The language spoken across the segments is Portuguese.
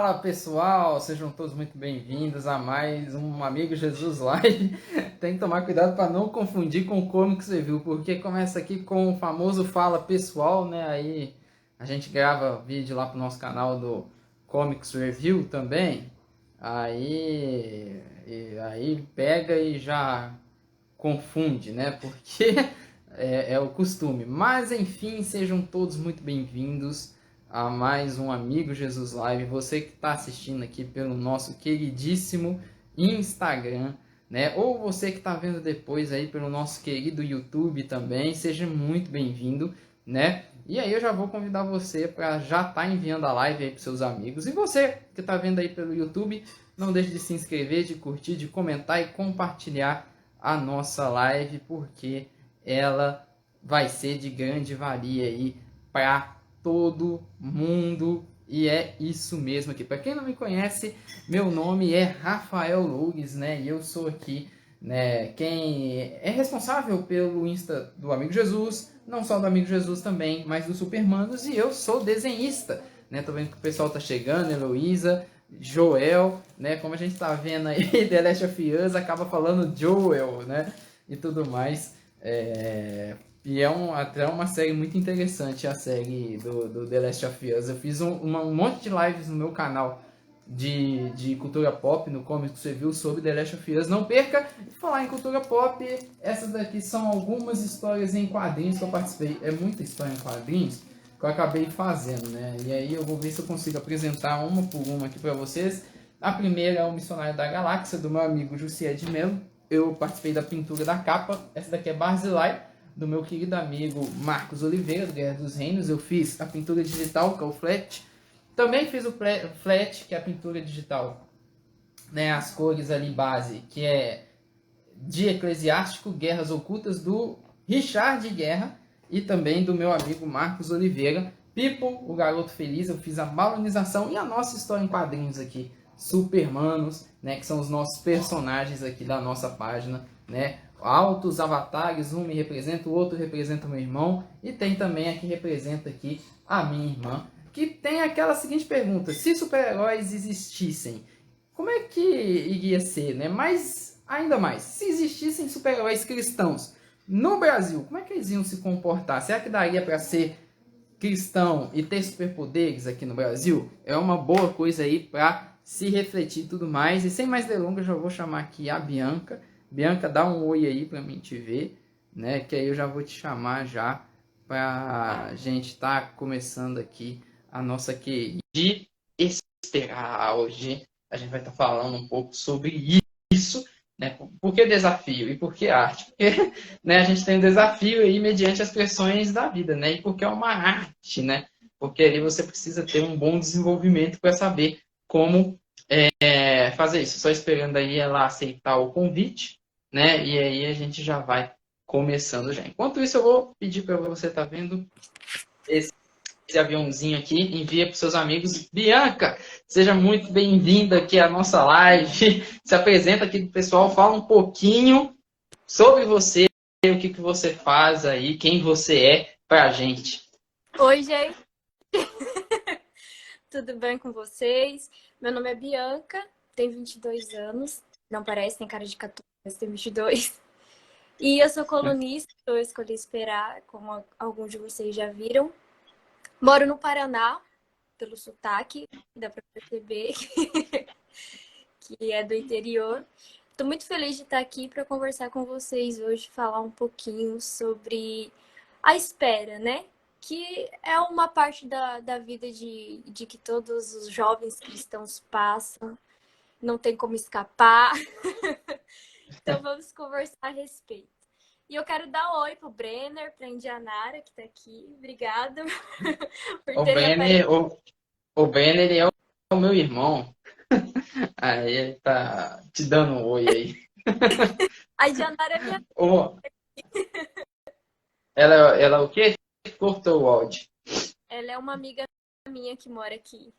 Fala pessoal, sejam todos muito bem-vindos a mais um Amigo Jesus Live. Tem que tomar cuidado para não confundir com o Comics Review, porque começa aqui com o famoso Fala Pessoal, né? Aí a gente grava vídeo lá pro nosso canal do Comics Review também. Aí pega e já confunde, né? Porque é o costume. Mas enfim, sejam todos muito bem-vindos a mais um Amigo Jesus Live. Você que está assistindo aqui pelo nosso queridíssimo Instagram, né? Ou você que está vendo depois aí pelo nosso querido YouTube também, seja muito bem-vindo, né? E aí eu já vou convidar você para já estar enviando a live aí para seus amigos. E você que está vendo aí pelo YouTube, não deixe de se inscrever, de curtir, de comentar e compartilhar a nossa live, porque ela vai ser de grande valia aí para todo mundo. E é isso mesmo aqui. Para quem não me conhece, meu nome é Rafael Lugues, né? E eu sou aqui, né, quem é responsável pelo Insta do Amigo Jesus, não só do Amigo Jesus também, mas do Supermanos, e eu sou desenhista, né? Tô vendo que o pessoal tá chegando, Heloísa, Joel, né? Como a gente tá vendo aí, The Last of Us acaba falando Joel, né? E tudo mais. E até uma série muito interessante, a série do The Last of Us. Eu fiz um monte de lives no meu canal de cultura pop, no Comics Você Viu, sobre The Last of Us. Não perca! Falar em cultura pop, essas daqui são algumas histórias em quadrinhos que eu participei. É muita história em quadrinhos que eu acabei fazendo, né? E aí eu vou ver se eu consigo apresentar uma por uma aqui para vocês. A primeira é o Missionário da Galáxia, do meu amigo Jussier de Mello. Eu participei da pintura da capa. Essa daqui é Barzillai, do meu querido amigo Marcos Oliveira, do Guerra dos Reinos. Eu fiz a pintura digital, que é o flat. Também fiz o flat, que é a pintura digital, né? As cores ali base, que é de Eclesiástico, Guerras Ocultas, do Richard Guerra, e também do meu amigo Marcos Oliveira. Pipo, o Garoto Feliz, eu fiz a balonização e a nossa história em quadrinhos aqui, Supermanos, né, que são os nossos personagens aqui da nossa página, né? Altos avatares, um me representa, o outro representa o meu irmão, e tem também a que representa aqui a minha irmã, que tem aquela seguinte pergunta: se super-heróis existissem, como é que iria ser, né? Mas ainda mais, se existissem super-heróis cristãos no Brasil, como é que eles iam se comportar? Será que daria para ser cristão e ter superpoderes aqui no Brasil? É uma boa coisa aí para se refletir e tudo mais. E sem mais delongas, já vou chamar aqui a Bianca. Bianca, dá um oi aí para mim te ver, né? Que aí eu já vou te chamar já para a gente estar começando aqui a nossa querida de esperar hoje. A gente vai estar falando um pouco sobre isso, né? Por que desafio e por que arte? Porque, né, a gente tem um desafio aí mediante as pressões da vida, né? E porque é uma arte, né? Porque ali você precisa ter um bom desenvolvimento para saber como fazer isso. Só esperando aí ela aceitar o convite, né? E aí a gente já vai começando já. Enquanto isso, eu vou pedir para você estar vendo esse aviãozinho aqui, envia para os seus amigos. Bianca, seja muito bem-vinda aqui à nossa live. Se apresenta aqui pro pessoal, fala um pouquinho sobre você, o que você faz aí, quem você é pra gente. Oi, gente. Tudo bem com vocês? Meu nome é Bianca, tenho 22 anos. Não parece, tem cara de 14, mas tenho 22. E eu sou colunista, eu escolhi esperar, como alguns de vocês já viram. Moro no Paraná, pelo sotaque, dá pra perceber que é do interior. Estou muito feliz de estar aqui para conversar com vocês hoje, falar um pouquinho sobre a espera, né? Que é uma parte da vida de que todos os jovens cristãos passam, não tem como escapar. Então vamos conversar a respeito. E eu quero dar oi pro Brenner, pra Indianara, que tá aqui. Obrigada por terem aparecido. O Brenner é o meu irmão. Aí ele tá te dando um oi aí. A Indianara é minha. Oh, ela o quê? Cortou o áudio. Ela é uma amiga minha que mora aqui.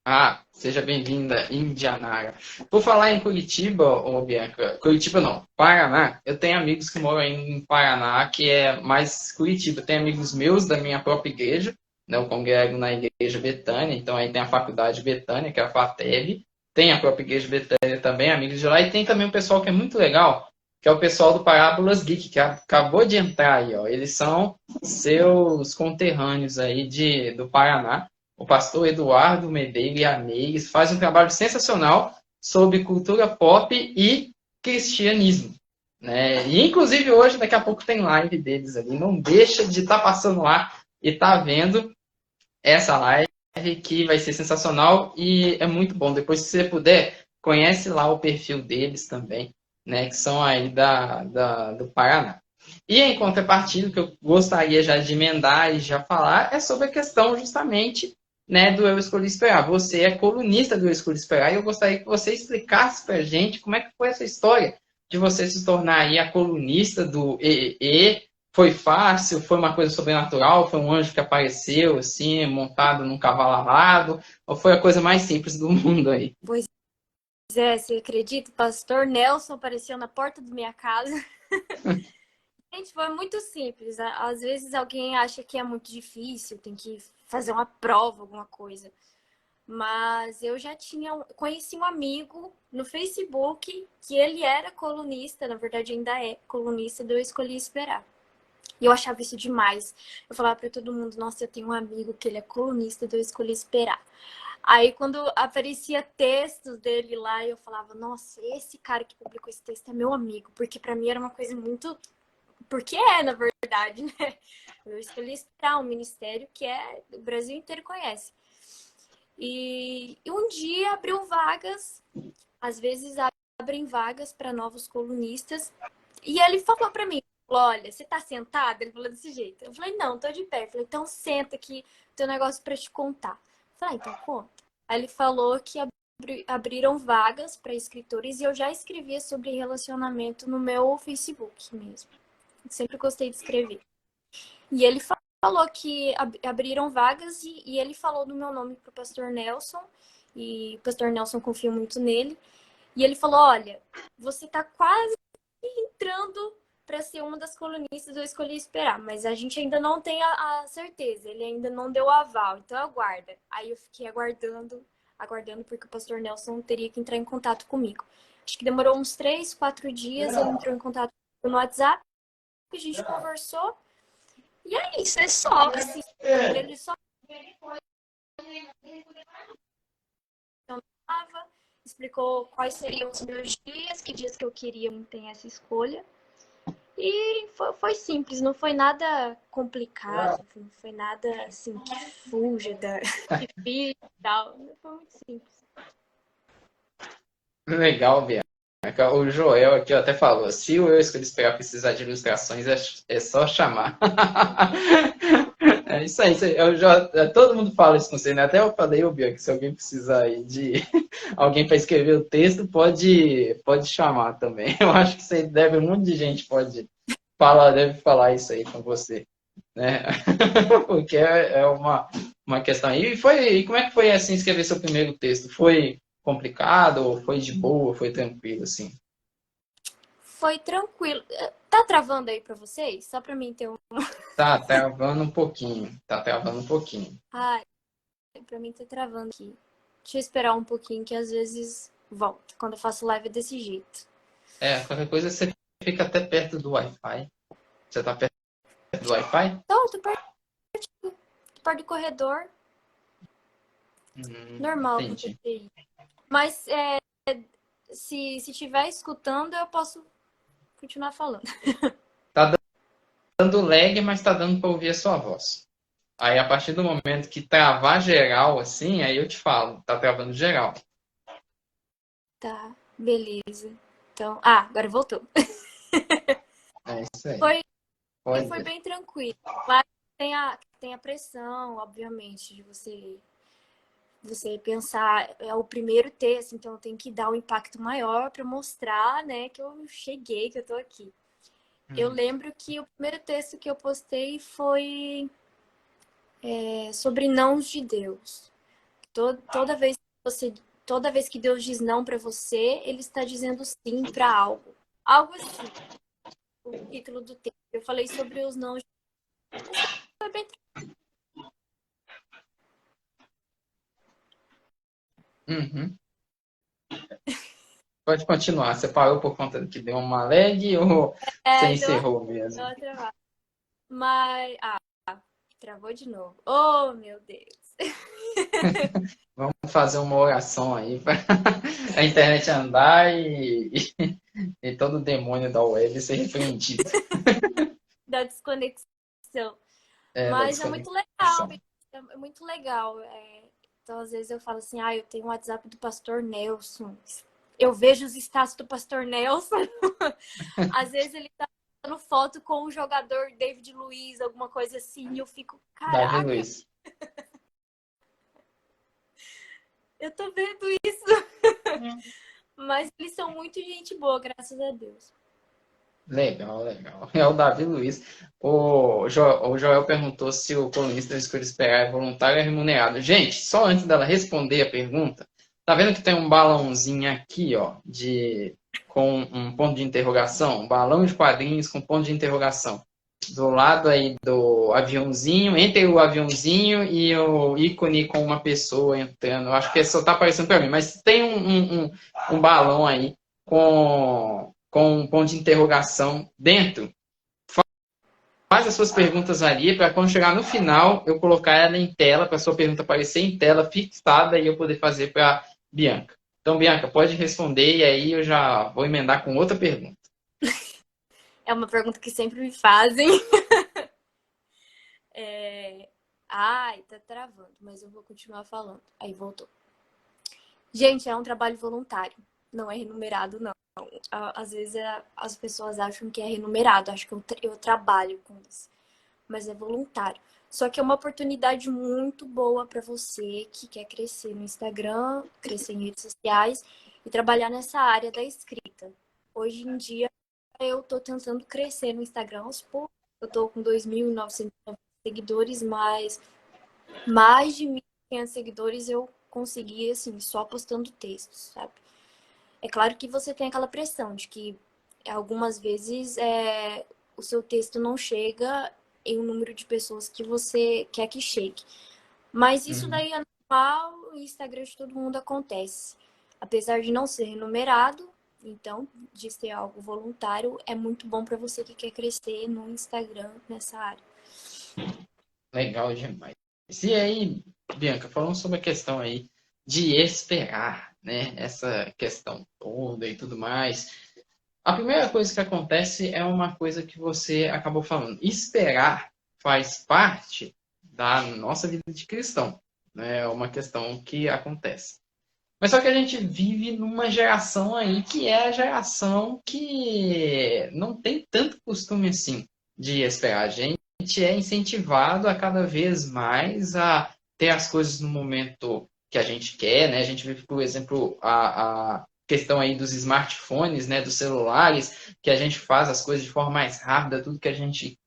Ah, seja bem-vinda, Indianara. Por falar em Curitiba, ô Bianca, Curitiba não, Paraná, eu tenho amigos que moram em Paraná, que é mais Curitiba. Tem amigos meus da minha própria igreja, né? Eu congrego na Igreja Betânia, então aí tem a Faculdade Betânia, que é a FATEB, tem a própria Igreja Betânia também, Amigos de lá, e tem também um pessoal que é muito legal, que é o pessoal do Parábolas Geek, que acabou de entrar aí, ó. Eles são seus conterrâneos aí do Paraná. O pastor Eduardo Medeiros e a Neires fazem um trabalho sensacional sobre cultura pop e cristianismo, né? E inclusive hoje, daqui a pouco tem live deles ali. Não deixa de estar passando lá e tá vendo essa live que vai ser sensacional e é muito bom. Depois, se você puder, conhece lá o perfil deles também, né? Que são aí do Paraná. E em contrapartida, o que eu gostaria já de emendar e já falar é sobre a questão justamente, né, do Eu Escolhi Esperar. Você é colunista do Eu Escolhi Esperar e eu gostaria que você explicasse para a gente como é que foi essa história de você se tornar aí a colunista do EEE. Foi fácil? Foi uma coisa sobrenatural? Foi um anjo que apareceu, assim, montado num cavalo alado? Ou foi a coisa mais simples do mundo aí? Pois é, você acredita? O pastor Nelson apareceu na porta da minha casa. Gente, foi muito simples. Às vezes alguém acha que é muito difícil, tem que fazer uma prova, alguma coisa. Mas eu já conheci um amigo no Facebook que ele era colunista, na verdade ainda é colunista do Eu Escolhi Esperar. E eu achava isso demais. Eu falava para todo mundo, nossa, eu tenho um amigo que ele é colunista do Eu Escolhi Esperar. Aí quando aparecia textos dele lá, eu falava, nossa, esse cara que publicou esse texto é meu amigo, porque para mim era uma coisa muito, porque é, na verdade, né? Eu escolhi esperar um ministério que o Brasil inteiro conhece. E um dia abriu vagas, às vezes abrem vagas para novos colunistas. E ele falou para mim, olha, você tá sentada? Ele falou desse jeito. Eu falei, não, tô de pé. Eu falei, então senta aqui, tem um negócio para te contar. Eu falei, então conta. Aí ele falou que abriram vagas para escritores e eu já escrevia sobre relacionamento no meu Facebook mesmo. Eu sempre gostei de escrever. E ele falou que abriram vagas e ele falou do meu nome pro pastor Nelson. E o pastor Nelson confia muito nele. E ele falou, olha, você tá quase entrando para ser uma das colunistas, eu escolhi esperar, mas a gente ainda não tem a certeza, ele ainda não deu o aval, então aguarda. Aí eu fiquei aguardando porque o pastor Nelson teria que entrar em contato comigo. Acho que demorou uns 3, 4 dias, ele entrou em contato no WhatsApp, a gente conversou, e é isso, é só, assim, ele só explicou quais seriam os meus dias, que dias que eu queria ter essa escolha. E foi simples, não foi nada complicado, não foi nada assim que fuja da difícil e tal. Foi muito simples. Legal, Bianca. O Joel aqui até falou, se o Eu Escolhi Esperar precisar de ilustrações, é só chamar. É isso aí. Todo mundo fala isso com você, né? Até eu falei, ô Bianca, se alguém precisar aí de alguém para escrever o texto, pode chamar também. Eu acho que você deve, um monte de gente deve falar isso aí com você, né? Porque é uma questão. E como é que foi assim escrever seu primeiro texto? Foi complicado ou foi de boa, foi tranquilo assim? Foi tranquilo. Tá travando aí pra vocês? Só pra mim ter um. Tá travando um pouquinho. Tá travando um pouquinho. Ai, pra mim tá travando aqui. Deixa eu esperar um pouquinho que às vezes volta. Quando eu faço live é desse jeito. Qualquer coisa você fica até perto do Wi-Fi. Você tá perto do Wi-Fi? Então, tô perto do corredor. Normal Entendi. acontecer. Mas se estiver escutando, eu posso continuar falando. Tá dando lag, mas tá dando para ouvir a sua voz. Aí, a partir do momento que travar geral, assim, aí eu te falo, tá travando geral. Tá, beleza. Então, agora voltou. É isso aí. Foi, Pode. foi bem tranquilo. Claro que tem a pressão, obviamente, de você pensar, é o primeiro texto, então eu tenho que dar um impacto maior para mostrar, né, que eu cheguei, que eu tô aqui. Eu lembro que o primeiro texto que eu postei foi sobre nãos de Deus. Toda vez que Deus diz não para você, ele está dizendo sim para algo. Algo assim, o título do texto. Eu falei sobre os nãos de Deus. Foi bem Uhum. Pode continuar. Você parou por conta de que deu uma lag ou você É, encerrou deu mesmo? uma travada. Mas, travou de novo. Oh, meu Deus. Vamos fazer uma oração aí para a internet andar e todo demônio da web ser repreendido. Da desconexão. É, da Mas é muito legal. desconexão. É muito legal. Então, às vezes eu falo assim, eu tenho o WhatsApp do Pastor Nelson. Eu vejo os status do Pastor Nelson. Às vezes ele tá dando foto com o jogador David Luiz, alguma coisa assim, e eu fico, Davi caraca, Luiz. eu tô vendo isso. Mas eles são muito gente boa, graças a Deus. Legal, legal. É o Davi Luiz. O Joel perguntou se o colunista de escolha esperar é voluntário ou remunerado. Gente, só antes dela responder a pergunta, tá vendo que tem um balãozinho aqui, ó, com um ponto de interrogação? Um balão de quadrinhos com ponto de interrogação. Do lado aí do aviãozinho, entre o aviãozinho e o ícone com uma pessoa entrando. Eu acho que só tá aparecendo para mim, mas tem um balão aí com um ponto de interrogação dentro. Faz as suas perguntas ali para quando chegar no final eu colocar ela em tela, para a sua pergunta aparecer em tela fixada e eu poder fazer para Bianca. Então, Bianca, pode responder e aí eu já vou emendar com outra pergunta. É uma pergunta que sempre me fazem. Ai, tá travando, mas eu vou continuar falando. Aí voltou. Gente, é um trabalho voluntário, não é remunerado, não. Às vezes as pessoas acham que é remunerado, acho que eu trabalho com isso, mas é voluntário. Só que é uma oportunidade muito boa para você que quer crescer no Instagram, crescer em redes sociais e trabalhar nessa área da escrita. Hoje em dia, eu tô tentando crescer no Instagram aos poucos. Eu tô com 2.900 seguidores, mas mais de 1.500 seguidores eu consegui, assim, só postando textos, sabe? É claro que você tem aquela pressão de que algumas vezes o seu texto não chega em um número de pessoas que você quer que chegue. Mas isso Uhum. daí é normal, no Instagram de todo mundo acontece. Apesar de não ser remunerado, então, de ser algo voluntário, é muito bom para você que quer crescer no Instagram nessa área. Legal demais. E aí, Bianca, falando sobre a questão aí de esperar, né? Essa questão toda e tudo mais. A primeira coisa que acontece é uma coisa que você acabou falando. Esperar faz parte da nossa vida de cristão, né? É uma questão que acontece. Mas só que a gente vive numa geração aí que é a geração que não tem tanto costume assim de esperar. A gente é incentivado a cada vez mais a ter as coisas no momento que a gente quer, né? A gente vive, por exemplo, a questão aí dos smartphones, né? Dos celulares, que a gente faz as coisas de forma mais rápida, tudo que a gente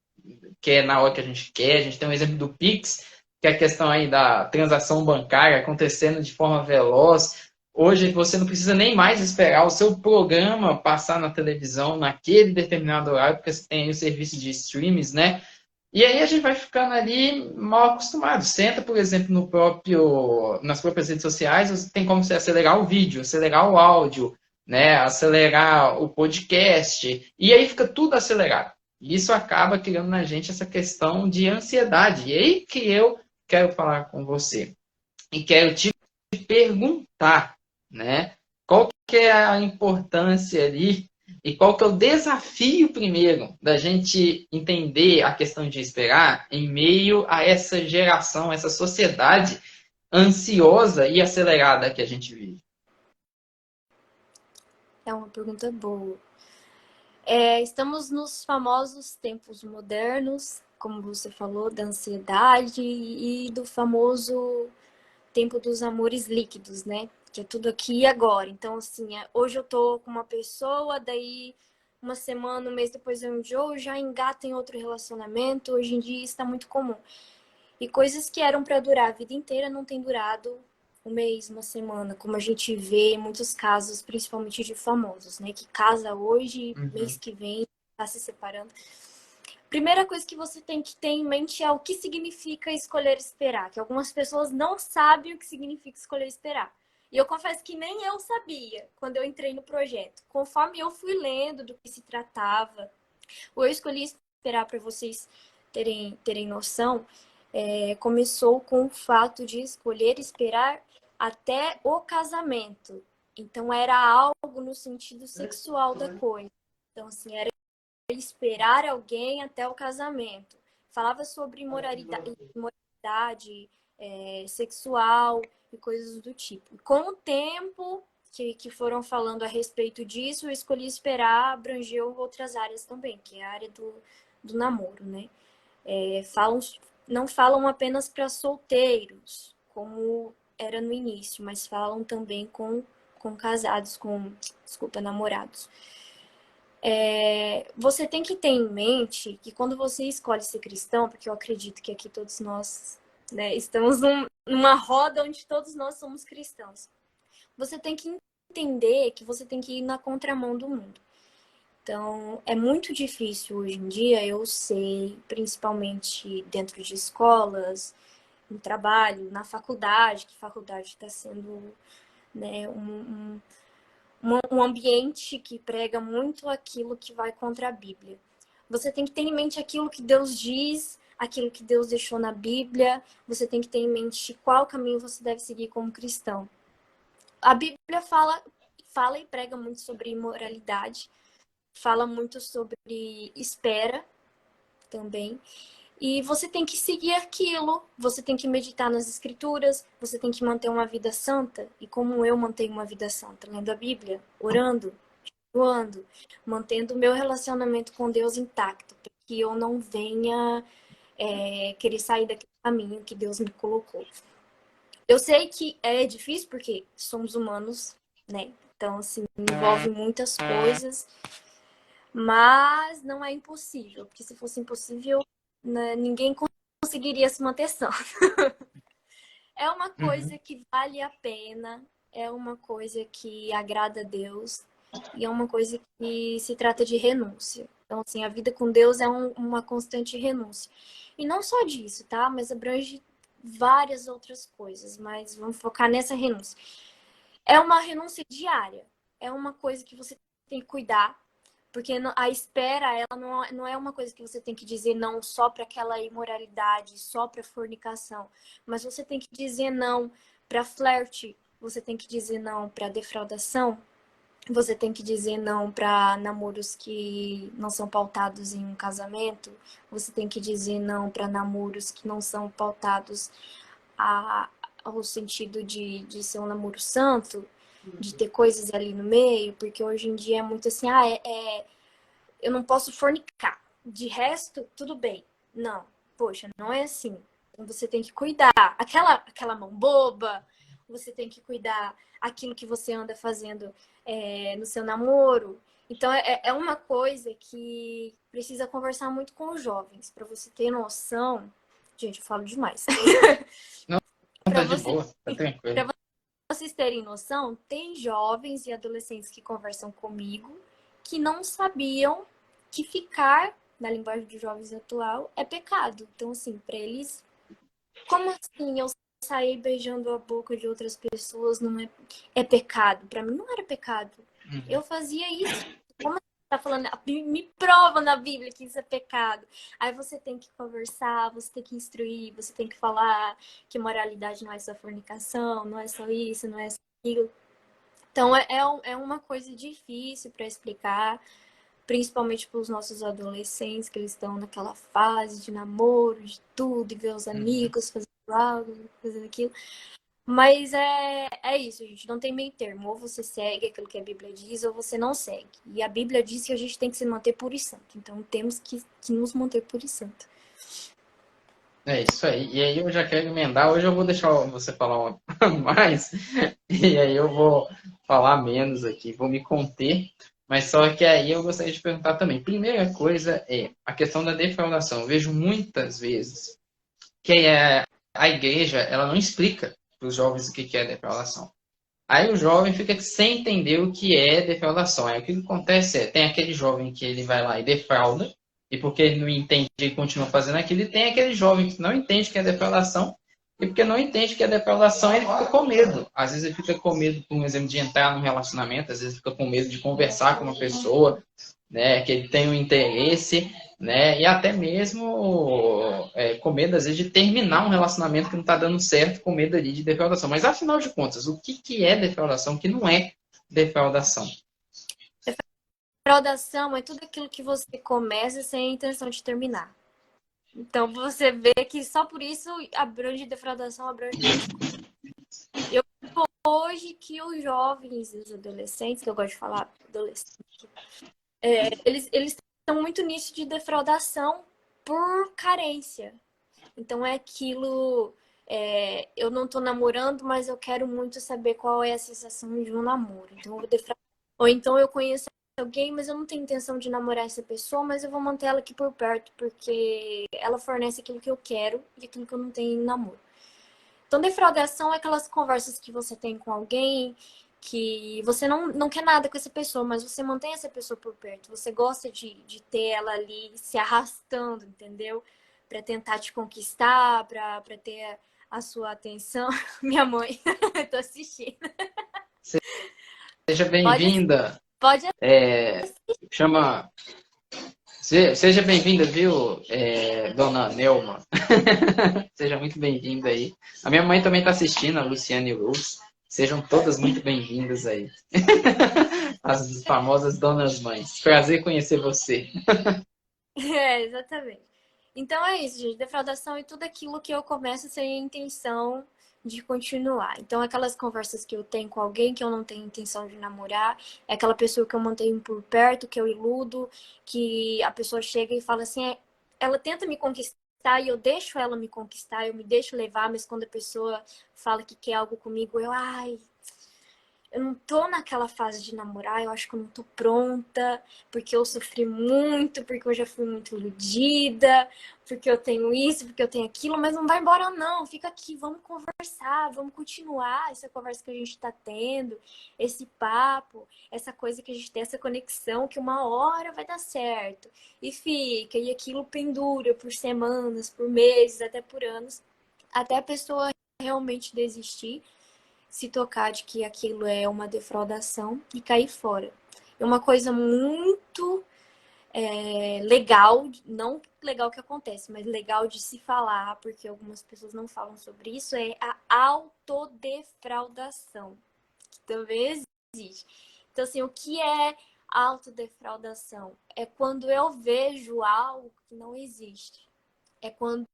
quer na hora que a gente quer. A gente tem um exemplo do Pix, que é a questão aí da transação bancária acontecendo de forma veloz. Hoje você não precisa nem mais esperar o seu programa passar na televisão naquele determinado horário, porque você tem aí o serviço de streams, né? E aí a gente vai ficando ali mal acostumado. Senta, por exemplo, nas próprias redes sociais, você tem como você acelerar o vídeo, acelerar o áudio, né? Acelerar o podcast, e aí fica tudo acelerado. E isso acaba criando na gente essa questão de ansiedade. E aí que eu quero falar com você. E quero te perguntar, né? Qual que é a importância ali e qual que é o desafio primeiro da gente entender a questão de esperar em meio a essa geração, essa sociedade ansiosa e acelerada que a gente vive? É uma pergunta boa. Estamos nos famosos tempos modernos, como você falou, da ansiedade e do famoso tempo dos amores líquidos, né? Que é tudo aqui e agora. Então, assim, hoje eu tô com uma pessoa, daí uma semana, um mês depois eu enjoo, já engata em outro relacionamento. Hoje em dia está muito comum. E coisas que eram para durar a vida inteira não tem durado um mês, uma semana, como a gente vê em muitos casos, principalmente de famosos, né? Que casa hoje, mês Uhum. que vem, tá se separando. Primeira coisa que você tem que ter em mente é o que significa escolher esperar, que algumas pessoas não sabem o que significa escolher esperar. E eu confesso que nem eu sabia quando eu entrei no projeto. Conforme eu fui lendo do que se tratava, eu escolhi esperar para vocês terem noção. Começou com o fato de escolher esperar até o casamento. Então, era algo no sentido sexual da coisa. Então, assim, era esperar alguém até o casamento. Falava sobre imoralidade sexual e coisas do tipo. Com o tempo que foram falando a respeito disso, eu escolhi esperar abrangeu outras áreas também, que é a área do namoro, né? Não falam apenas para solteiros, como era no início, mas falam também com casados, desculpa, namorados. Você tem que ter em mente que quando você escolhe ser cristão, porque eu acredito que aqui todos nós, né, estamos numa roda onde todos nós somos cristãos. Você tem que entender que você tem que ir na contramão do mundo. Então, é muito difícil hoje em dia, eu sei, principalmente dentro de escolas, no trabalho, na faculdade, que faculdade está sendo, né, um ambiente que prega muito aquilo que vai contra a Bíblia. Você tem que ter em mente aquilo que Deus diz, aquilo que Deus deixou na Bíblia, você tem que ter em mente qual caminho você deve seguir como cristão. A Bíblia fala e prega muito sobre imoralidade, fala muito sobre espera também. E você tem que seguir aquilo, você tem que meditar nas escrituras, você tem que manter uma vida santa. E como eu mantenho uma vida santa? Lendo a Bíblia, orando, jejuando, mantendo o meu relacionamento com Deus intacto, para que eu não venha querer sair daquele caminho que Deus me colocou. Eu sei que é difícil porque somos humanos, né? Então, assim, envolve muitas coisas, mas não é impossível, porque se fosse impossível, né, ninguém conseguiria se manter sã. É uma coisa que vale a pena, é uma coisa que agrada a Deus e é uma coisa que se trata de renúncia. Então, assim, a vida com Deus é uma constante renúncia. E não só disso, tá? Mas abrange várias outras coisas, mas vamos focar nessa renúncia. É uma renúncia diária, é uma coisa que você tem que cuidar, porque a espera, ela não é uma coisa que você tem que dizer não só para aquela imoralidade, só para fornicação, mas você tem que dizer não para flerte, você tem que dizer não para defraudação, você tem que dizer não para namoros que não são pautados em um casamento, você tem que dizer não para namoros que não são pautados ao sentido de ser um namoro santo, de ter coisas ali no meio, porque hoje em dia é muito assim, eu não posso fornicar. De resto, tudo bem. Não, poxa, não é assim. Então você tem que cuidar. Aquela mão boba, você tem que cuidar aquilo que você anda fazendo no seu namoro. Então é uma coisa que precisa conversar muito com os jovens, para você ter noção. Gente, eu falo demais. Não, Para tá de boa, tá tranquilo. vocês terem noção, tem jovens e adolescentes que conversam comigo que não sabiam que ficar, na linguagem dos jovens atual, é pecado. Então, assim, para eles, como assim eu sair beijando a boca de outras pessoas não é pecado? Para mim não era pecado. Eu fazia isso. Como você tá falando? Me prova na Bíblia que isso é pecado. Aí você tem que conversar, você tem que instruir, você tem que falar que moralidade não é só fornicação, não é só isso, não é só aquilo. Então é uma coisa difícil para explicar, principalmente para os nossos adolescentes, que eles estão naquela fase de namoro, de tudo, e ver os amigos fazendo algo, fazendo aquilo. Mas é isso, a gente não tem meio termo. Ou você segue aquilo que a Bíblia diz, ou você não segue. E a Bíblia diz que a gente tem que se manter puro e santo. Então temos que nos manter puro e santo. É isso aí. E aí eu já quero emendar. Hoje eu vou deixar você falar mais. E aí eu vou falar menos aqui. Vou me conter. Mas só que aí eu gostaria de perguntar também. Primeira coisa é a questão da defraudação. Eu vejo muitas vezes que a igreja ela não explica para os jovens o que é defraudação. Aí o jovem fica sem entender o que é defraudação. Aí o que acontece tem aquele jovem que ele vai lá e defrauda, e porque ele não entende e continua fazendo aquilo, e tem aquele jovem que não entende que é defraudação e porque não entende que a defraudação, ele fica com medo. Às vezes ele fica com medo, por exemplo, de entrar num relacionamento, às vezes fica com medo de conversar com uma pessoa, né, que ele tem um interesse, né, e até mesmo com medo, às vezes, de terminar um relacionamento que não está dando certo, com medo ali de defraudação. Mas, afinal de contas, o que é defraudação, o que não é defraudação? Defraudação é tudo aquilo que você começa sem a intenção de terminar. Então você vê que só por isso abrange defraudação, abrange um monte de coisa. Eu hoje que os jovens e os adolescentes, que eu gosto de falar adolescentes, eles estão muito nisso de defraudação por carência. Então é aquilo, eu não tô namorando, mas eu quero muito saber qual é a sensação de um namoro. Então eu vou defraudar. Ou então eu conheço alguém, mas eu não tenho intenção de namorar essa pessoa, mas eu vou manter ela aqui por perto, porque ela fornece aquilo que eu quero e aquilo que eu não tenho em namoro. Então, defraudação é aquelas conversas que você tem com alguém que você não quer nada com essa pessoa, mas você mantém essa pessoa por perto. Você gosta de ter ela ali se arrastando, entendeu? Para tentar te conquistar, para ter a sua atenção. Minha mãe, tô assistindo. Seja Pode, bem-vinda. pode Chama. Seja bem-vinda, viu, dona Nelma? Seja muito bem-vinda aí. A minha mãe também está assistindo, a Luciane Luz. Sejam todas muito bem-vindas aí. As famosas donas mães. Prazer conhecer você. Exatamente. Então é isso, gente. Defraudação é tudo aquilo que eu começo sem a intenção de continuar. Então, aquelas conversas que eu tenho com alguém que eu não tenho intenção de namorar, é aquela pessoa que eu mantenho por perto, que eu iludo, que a pessoa chega e fala assim, ela tenta me conquistar e eu deixo ela me conquistar, eu me deixo levar, mas quando a pessoa fala que quer algo comigo, eu não tô naquela fase de namorar, eu acho que eu não tô pronta, porque eu sofri muito, porque eu já fui muito iludida, porque eu tenho isso, porque eu tenho aquilo, mas não vai embora não, fica aqui, vamos conversar, vamos continuar essa conversa que a gente tá tendo, esse papo, essa coisa que a gente tem, essa conexão que uma hora vai dar certo. E fica, e aquilo pendura por semanas, por meses, até por anos, até a pessoa realmente desistir, se tocar de que aquilo é uma defraudação e cair fora. É uma coisa muito legal, não legal que acontece, mas legal de se falar, porque algumas pessoas não falam sobre isso, é a autodefraudação, que também existe. Então, assim, o que é autodefraudação? É quando eu vejo algo que não existe. É quando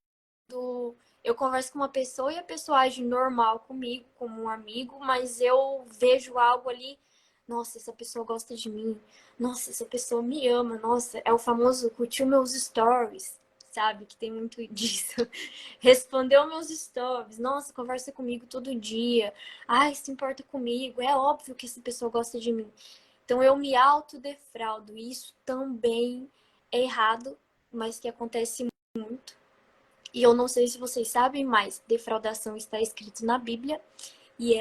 eu converso com uma pessoa e a pessoa age normal comigo, como um amigo, mas eu vejo algo ali, nossa, essa pessoa gosta de mim, nossa, essa pessoa me ama, nossa, é o famoso curtiu meus stories, sabe? Que tem muito disso. Respondeu meus stories, nossa, conversa comigo todo dia, ai, se importa comigo, é óbvio que essa pessoa gosta de mim. Então eu me autodefraudo, e isso também é errado, mas que acontece muito. E eu não sei se vocês sabem, mas defraudação está escrito na Bíblia e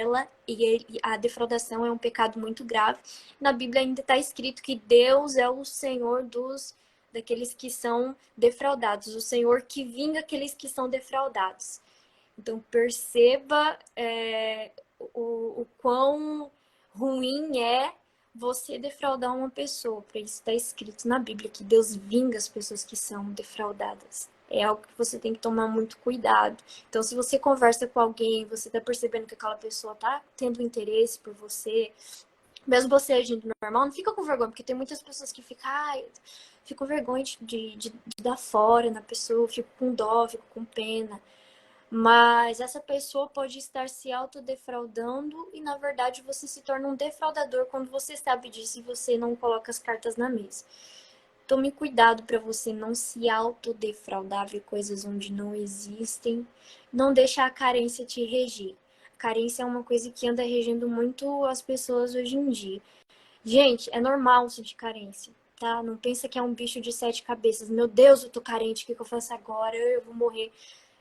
a defraudação é um pecado muito grave. Na Bíblia ainda está escrito que Deus é o Senhor daqueles que são defraudados, o Senhor que vinga aqueles que são defraudados. Então perceba o quão ruim é você defraudar uma pessoa. Para isso está escrito na Bíblia que Deus vinga as pessoas que são defraudadas. É algo que você tem que tomar muito cuidado. Então, se você conversa com alguém, você está percebendo que aquela pessoa está tendo interesse por você, mesmo você agindo normal, não fica com vergonha, porque tem muitas pessoas que ficam, fico com vergonha de dar fora na pessoa, fico com dó, fico com pena. Mas essa pessoa pode estar se autodefraudando e, na verdade, você se torna um defraudador quando você sabe disso e você não coloca as cartas na mesa. Tome cuidado para você não se autodefraudar, ver coisas onde não existem. Não deixar a carência te regir. A carência é uma coisa que anda regendo muito as pessoas hoje em dia. Gente, é normal sentir carência, tá? Não pensa que é um bicho de 7 cabeças. Meu Deus, eu tô carente, o que eu faço agora? Eu vou morrer.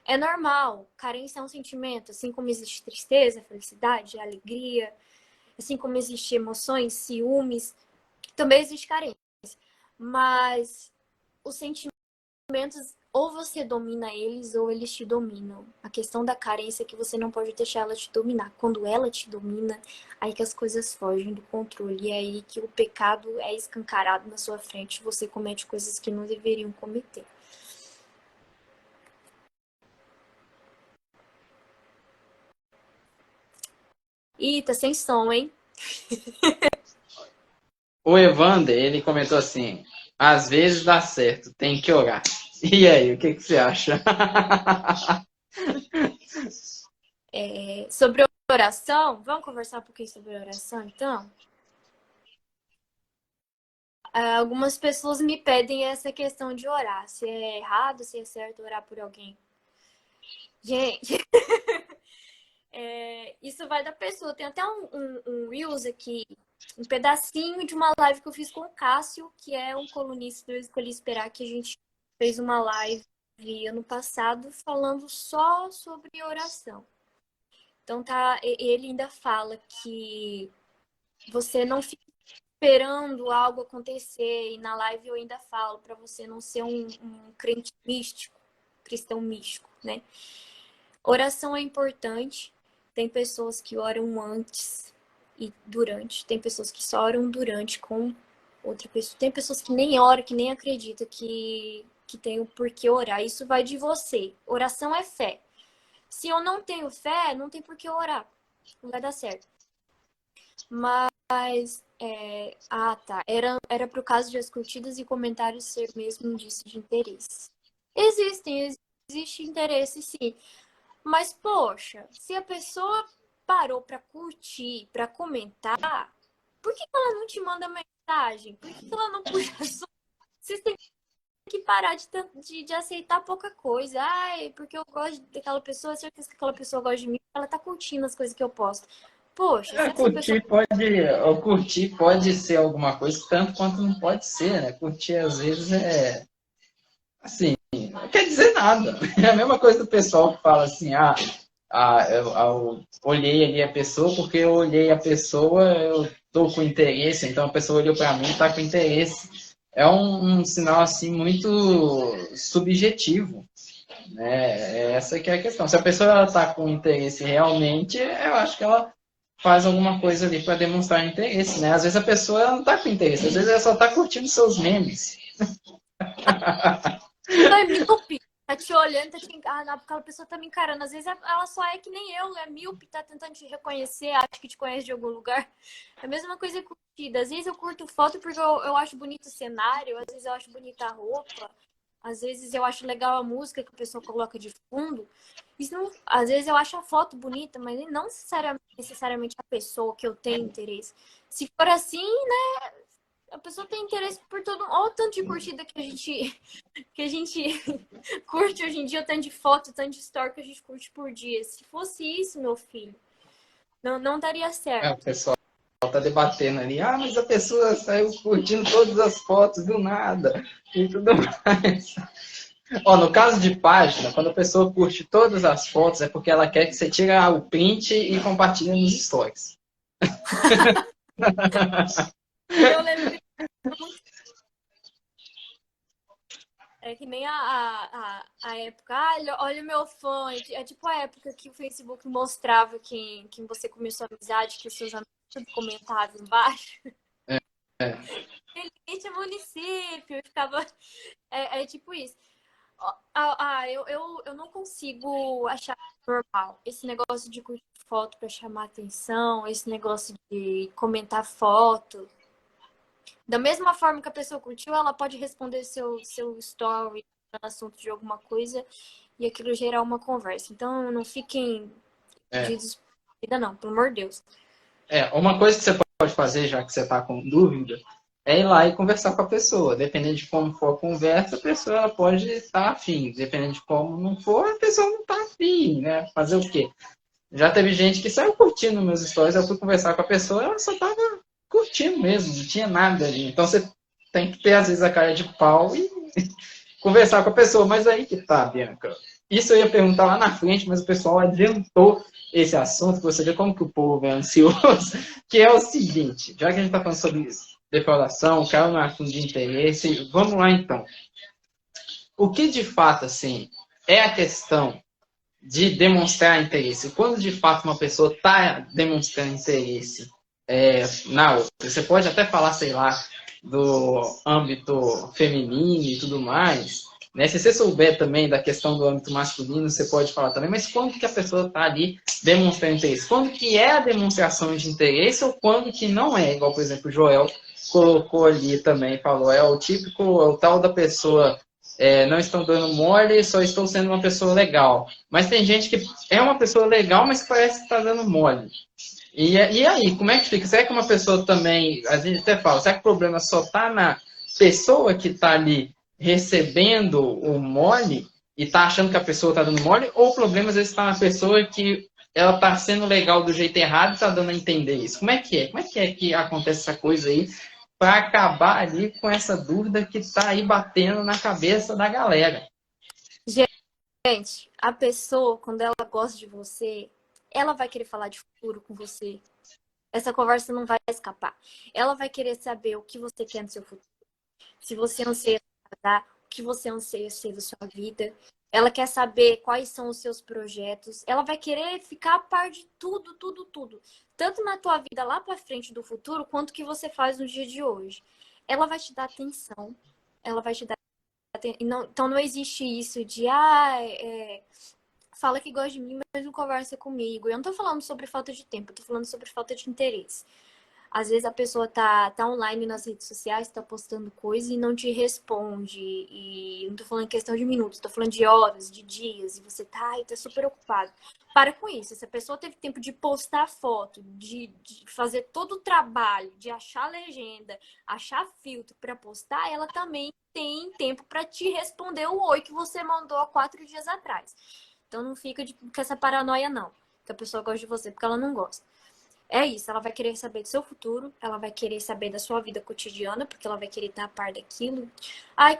É normal. Carência é um sentimento, assim como existe tristeza, felicidade, alegria, assim como existe emoções, ciúmes, também existe carência. Mas os sentimentos, ou você domina eles ou eles te dominam. A questão da carência é que você não pode deixar ela te dominar. Quando ela te domina, aí que as coisas fogem do controle. E é aí que o pecado é escancarado na sua frente. Você comete coisas que não deveriam cometer. Ih, tá sem som, hein? O Evander, ele comentou assim, às vezes dá certo, tem que orar. E aí, o que você acha? Sobre oração, vamos conversar um pouquinho sobre oração, então? Algumas pessoas me pedem essa questão de orar. Se é errado, se é certo orar por alguém. Gente, isso vai da pessoa. Tem até um Reels aqui, um pedacinho de uma live que eu fiz com o Cássio, que é um colunista do Eu Escolhi Esperar, que a gente fez uma live ano passado falando só sobre oração. Então ele ainda fala que você não fica esperando algo acontecer, e na live eu ainda falo para você não ser um crente místico, cristão místico, né? Oração é importante. Tem pessoas que oram antes e durante. Tem pessoas que só oram durante com outra pessoa. Tem pessoas que nem oram, que nem acreditam que tem o porquê orar. Isso vai de você. Oração é fé. Se eu não tenho fé, não tem por que orar. Não vai dar certo. Mas, tá. Era pro caso de as curtidas e comentários ser mesmo um indício de interesse. Existe interesse, sim. Mas, poxa, se a pessoa parou pra curtir, pra comentar, por que ela não te manda mensagem? Por que ela não puxa assunto? Vocês têm que parar de aceitar pouca coisa. Ai, porque eu gosto daquela pessoa, certeza que aquela pessoa gosta de mim, ela tá curtindo as coisas que eu posto. Poxa, se essa pessoa... Curtir pode ser alguma coisa, tanto quanto não pode ser, né? Curtir às vezes assim, não quer dizer nada. É a mesma coisa do pessoal que fala assim, eu olhei ali a pessoa, porque eu olhei a pessoa, eu tô com interesse, então a pessoa olhou para mim e tá com interesse. É um sinal assim muito subjetivo, né? Essa que é a questão. Se a pessoa está com interesse realmente, eu acho que ela faz alguma coisa ali para demonstrar interesse, né? Às vezes a pessoa não está com interesse, às vezes ela só está curtindo seus memes. é míope, tá te olhando, aquela pessoa tá me encarando. Às vezes ela só é que nem eu, é míope, tá tentando te reconhecer, acho que te conhece de algum lugar. É a mesma coisa curtida. Às vezes eu curto foto porque eu acho bonito o cenário, às vezes eu acho bonita a roupa, às vezes eu acho legal a música que a pessoa coloca de fundo. Isso não, às vezes eu acho a foto bonita, mas não necessariamente a pessoa que eu tenho interesse. Se for assim, né, a pessoa tem interesse por todo... Olha o tanto de curtida que a gente curte hoje em dia, o tanto de foto, o tanto de story que a gente curte por dia. Se fosse isso, meu filho, não daria O certo. pessoal está debatendo ali, mas a pessoa saiu curtindo todas as fotos do nada e tudo mais. Ó, no caso de página, quando a pessoa curte todas as fotos, é porque ela quer que você tire o print e compartilhe nos stories. Eu lembrei muito. É que nem a época, olha o meu fã. É tipo a época que o Facebook mostrava quem você começou a amizade, que os seus amigos comentavam embaixo. É. Elite é município, eu ficava. É tipo isso. Eu não consigo achar normal esse negócio de curtir foto para chamar atenção, esse negócio de comentar foto. Da mesma forma que a pessoa curtiu, ela pode responder seu story no assunto de alguma coisa e aquilo gerar uma conversa. Então não fiquem de despedida, não, pelo amor de Deus. Uma coisa que você pode fazer, já que você está com dúvida, é ir lá e conversar com a pessoa. Dependendo de como for a conversa, a pessoa ela pode estar afim. Dependendo de como não for, a pessoa não está afim, né? Fazer o quê? Já teve gente que saiu curtindo meus stories, eu fui conversar com a pessoa, ela só estava curtindo mesmo, não tinha nada ali. Então você tem que ter, às vezes, a cara de pau e conversar com a pessoa. Mas aí que tá, Bianca. Isso eu ia perguntar lá na frente, mas o pessoal adiantou esse assunto, pra você ver como que o povo é ansioso, que é o seguinte, já que a gente tá falando sobre defraudação, caiu no assunto de interesse, vamos lá então. o que de fato, assim, é a questão de demonstrar interesse? Quando de fato uma pessoa está demonstrando interesse na outra? Você pode até falar, sei lá, do âmbito feminino e tudo mais, né? Se você souber também da questão do âmbito masculino, você pode falar também, mas quando que a pessoa está ali demonstrando interesse? Quando que é a demonstração de interesse ou quando que não é? Igual, por exemplo, o Joel colocou ali também, falou, é o típico, é o tal da pessoa, não estão dando mole, só estou sendo uma pessoa legal. Mas tem gente que é uma pessoa legal, mas que parece que está dando mole. E aí, como é que fica? Será que uma pessoa também, a gente até fala, será que o problema só está na pessoa que está ali recebendo o mole e está achando que a pessoa está dando mole? Ou o problema às vezes está na pessoa que ela está sendo legal do jeito errado e está dando a entender isso? Como é que é? Como é que acontece essa coisa aí para acabar ali com essa dúvida que está aí batendo na cabeça da galera? Gente, a pessoa, quando ela gosta de você, ela vai querer falar de futuro com você. Essa conversa não vai escapar. Ela vai querer saber o que você quer no seu futuro. Se você anseia se casar, o que você anseia ser da sua vida. Ela quer saber quais são os seus projetos. Ela vai querer ficar a par de tudo, tudo, tudo. Tanto na tua vida lá para frente do futuro, quanto que você faz no dia de hoje. Ela vai te dar atenção. Ela vai te dar então não existe isso de fala que gosta de mim, mas não conversa comigo. Eu não tô falando sobre falta de tempo, eu tô falando sobre falta de interesse. Às vezes a pessoa tá online nas redes sociais, tá postando coisa e não te responde. E não tô falando em questão de minutos, tô falando de horas, de dias, e você tá super ocupado. Para com isso. Se a pessoa teve tempo de postar foto, de fazer todo o trabalho, de achar legenda, achar filtro para postar, ela também tem tempo para te responder o oi que você mandou há 4 dias atrás. Então não fica com essa paranoia, não. Que a pessoa gosta de você porque ela não gosta. É isso, ela vai querer saber do seu futuro, ela vai querer saber da sua vida cotidiana, porque ela vai querer estar a par daquilo.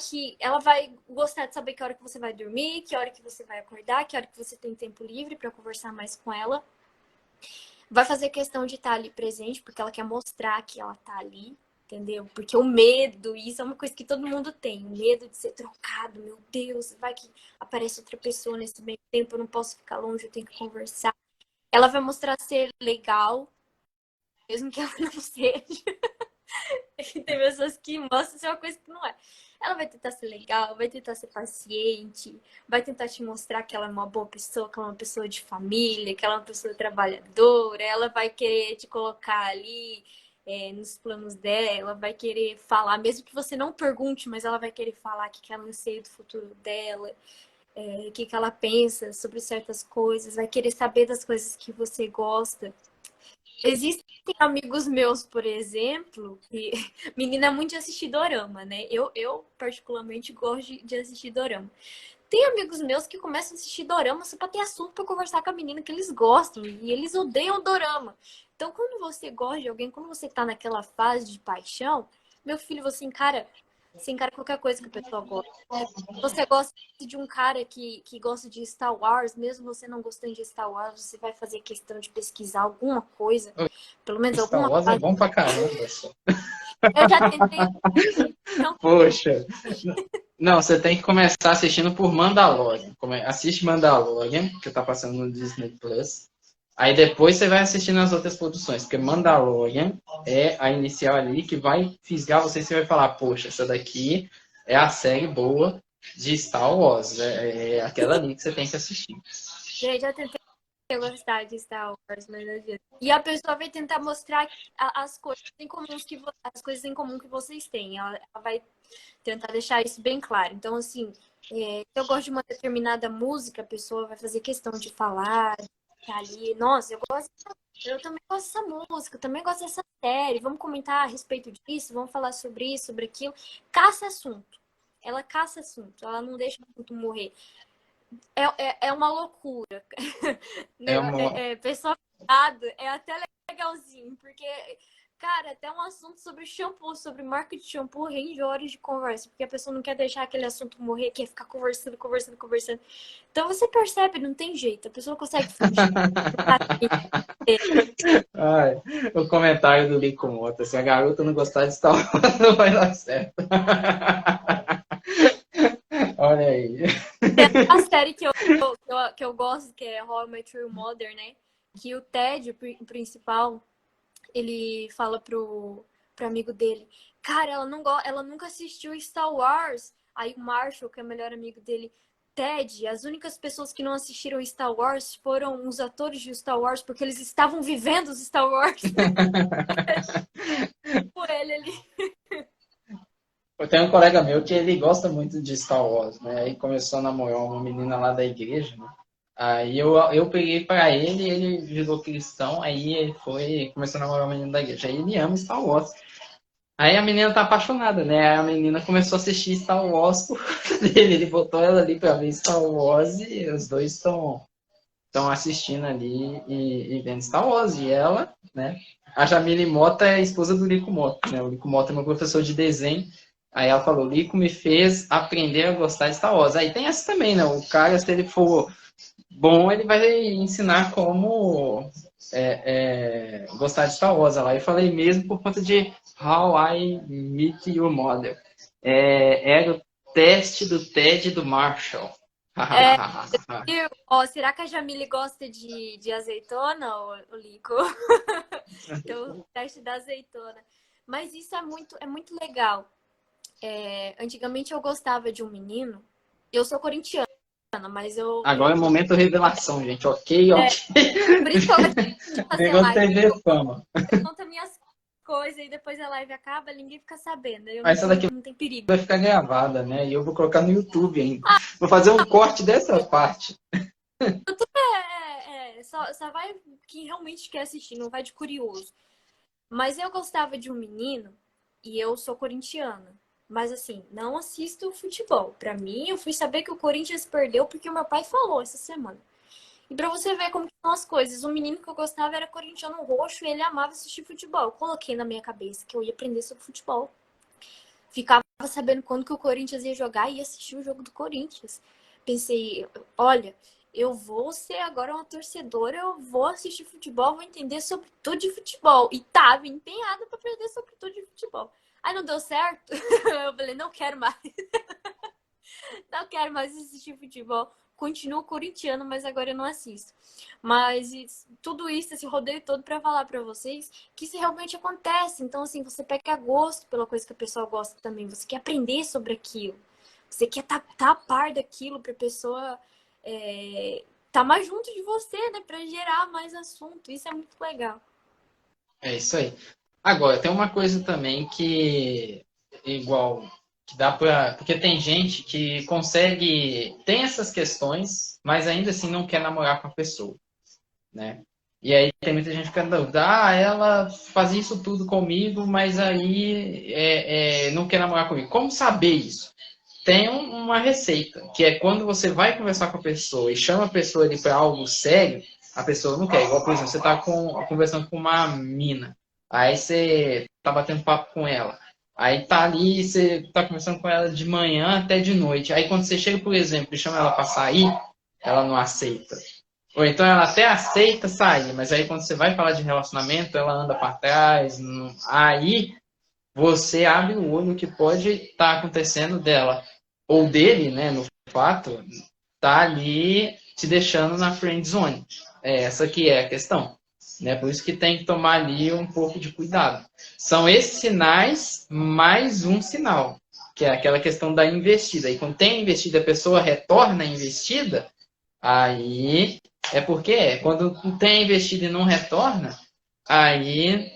Que ela vai gostar de saber que hora que você vai dormir, que hora que você vai acordar, que hora que você tem tempo livre para conversar mais com ela. Vai fazer questão de estar ali presente, porque ela quer mostrar que ela tá ali, entendeu? Porque o medo, isso é uma coisa que todo mundo tem, o medo de ser trocado, meu Deus, vai que aparece outra pessoa nesse meio tempo, eu não posso ficar longe, eu tenho que conversar. Ela vai mostrar ser legal, mesmo que ela não seja. Tem pessoas que mostram ser uma coisa que não é. Ela vai tentar ser legal, vai tentar ser paciente, vai tentar te mostrar que ela é uma boa pessoa, que ela é uma pessoa de família, que ela é uma pessoa trabalhadora. Ela vai querer te colocar ali nos planos dela, vai querer falar, mesmo que você não pergunte, mas ela vai querer falar o que ela anseia do futuro dela, o que ela pensa sobre certas coisas, vai querer saber das coisas que você gosta. Existem amigos meus, por exemplo, que menina é muito de assistir dorama, né? Eu particularmente gosto de assistir dorama. Tem amigos meus que começam a assistir dorama só pra ter assunto pra conversar com a menina que eles gostam. E eles odeiam dorama. Então, quando você gosta de alguém, quando você tá naquela fase de paixão, meu filho, você encara qualquer coisa que a pessoa gosta. Você gosta de um cara que gosta de Star Wars, mesmo você não gostando de Star Wars, você vai fazer questão de pesquisar alguma coisa, pelo menos Star alguma Wars é coisa. bom pra caramba. Só. Eu já tentei. Não. Poxa. Não, você tem que começar assistindo por Mandalorian. Assiste Mandalorian, que tá passando no Disney Plus. Aí depois você vai assistindo as outras produções, porque Mandalorian é a inicial ali que vai fisgar você e você vai falar, poxa, essa daqui é a série boa de Star Wars. É aquela ali que você tem que assistir. Gente, já tentei gostar de Star Wars, mas não adianta. E a pessoa vai tentar mostrar as coisas em comum que vocês têm. Ela vai tentar deixar isso bem claro. Então, assim, se eu gosto de uma determinada música, a pessoa vai fazer questão de falar, de estar ali. Nossa, eu também gosto dessa música, eu também gosto dessa série. Vamos comentar a respeito disso, vamos falar sobre isso, sobre aquilo. Caça assunto. Ela caça assunto, ela não deixa o assunto morrer. É uma loucura. Pessoal é até legalzinho, porque, cara, até um assunto sobre shampoo, sobre marca de shampoo, rende horas de conversa, porque a pessoa não quer deixar aquele assunto morrer, quer ficar conversando. Então você percebe, não tem jeito, a pessoa consegue fugir. Ai, o comentário do Lico Mota, se a garota não gostar de Star Wars, não vai dar certo. Olha aí. A série que eu gosto, que é How I Met Your Mother, né? Que o Ted, o principal, ele fala pro amigo dele, cara, ela nunca assistiu Star Wars. Aí o Marshall, que é o melhor amigo dele, Ted, as únicas pessoas que não assistiram Star Wars foram os atores de Star Wars, porque eles estavam vivendo os Star Wars. Por ele ali. Eu tenho um colega meu que ele gosta muito de Star Wars, né? Aí começou a namorar uma menina lá da igreja, né? Aí eu peguei pra ele, ele virou cristão, aí ele foi, começou a namorar uma menina da igreja. Aí ele ama Star Wars. Aí a menina tá apaixonada, né? Aí a menina começou a assistir Star Wars por conta dele. Ele botou ela ali pra ver Star Wars e os dois estão assistindo ali e vendo Star Wars. E ela, né? A Jamile Mota é a esposa do Lico Mota, né? O Lico Mota é meu professor de desenho. Aí ela falou, Lico me fez aprender a gostar de Star Wars. Aí tem essa também, né? O cara, se ele for bom, ele vai ensinar como gostar de Star Wars. Lá eu falei mesmo por conta de How I Met Your Mother. Era o teste do Ted do Marshall. É, ó, será que a Jamile gosta de azeitona, o Lico? Então, o teste da azeitona. Mas isso é muito legal. Antigamente eu gostava de um menino. Eu sou corintiana, mas Agora é momento revelação, gente. Ok, é, ok. por isso que eu gosto de fazer Negócio live. TV Fama. Eu conto minhas coisas e depois a live acaba, ninguém fica sabendo. Eu Mas essa daqui não tem perigo. vai ficar gravada, né? E eu vou colocar no YouTube ainda. Vou fazer um corte dessa parte. Só vai quem realmente quer assistir, não vai de curioso. Mas eu gostava de um menino e eu sou corintiana. Mas assim, não assisto futebol. Pra mim, eu fui saber que o Corinthians perdeu porque o meu pai falou essa semana. E pra você ver como que são as coisas, o menino que eu gostava era corintiano roxo e ele amava assistir futebol. Eu coloquei na minha cabeça que eu ia aprender sobre futebol. Ficava sabendo quando que o Corinthians ia jogar e ia assistir o jogo do Corinthians. Pensei, olha, eu vou ser agora uma torcedora, eu vou assistir futebol, vou entender sobre tudo de futebol. E tava empenhada para aprender sobre tudo de futebol. Aí não deu certo. Eu falei, não quero mais. Não quero mais assistir futebol. Continuo corintiano, mas agora eu não assisto. Mas tudo isso, esse rodeio todo para falar para vocês que isso realmente acontece. Então, assim, você pega gosto pela coisa que a pessoa gosta também. Você quer aprender sobre aquilo. Você quer tá a par daquilo para a pessoa tá mais junto de você, né? Para gerar mais assunto. Isso é muito legal. É isso aí. Agora, tem uma coisa também que, igual, que dá pra. Porque tem gente que consegue. Tem essas questões, mas ainda assim não quer namorar com a pessoa, né? E aí tem muita gente que fica na dúvida, ela fazia isso tudo comigo, mas aí não quer namorar comigo. Como saber isso? Tem uma receita, que é quando você vai conversar com a pessoa e chama a pessoa ali para algo sério, a pessoa não quer. Igual, por exemplo, você está conversando com uma mina, aí você tá batendo papo com ela, aí tá ali, você tá conversando com ela de manhã até de noite. Aí quando você chega, por exemplo, e chama ela para sair, ela não aceita. Ou então ela até aceita sair, mas aí quando você vai falar de relacionamento, ela anda para trás. Aí você abre o olho que pode estar acontecendo dela ou dele, né, no fato, tá ali te deixando na friend zone. Essa que é a questão, né? Por isso que tem que tomar ali um pouco de cuidado. São esses sinais mais um sinal, que é aquela questão da investida. E quando tem investida, a pessoa retorna a investida, aí é porque quando tem investida e não retorna, aí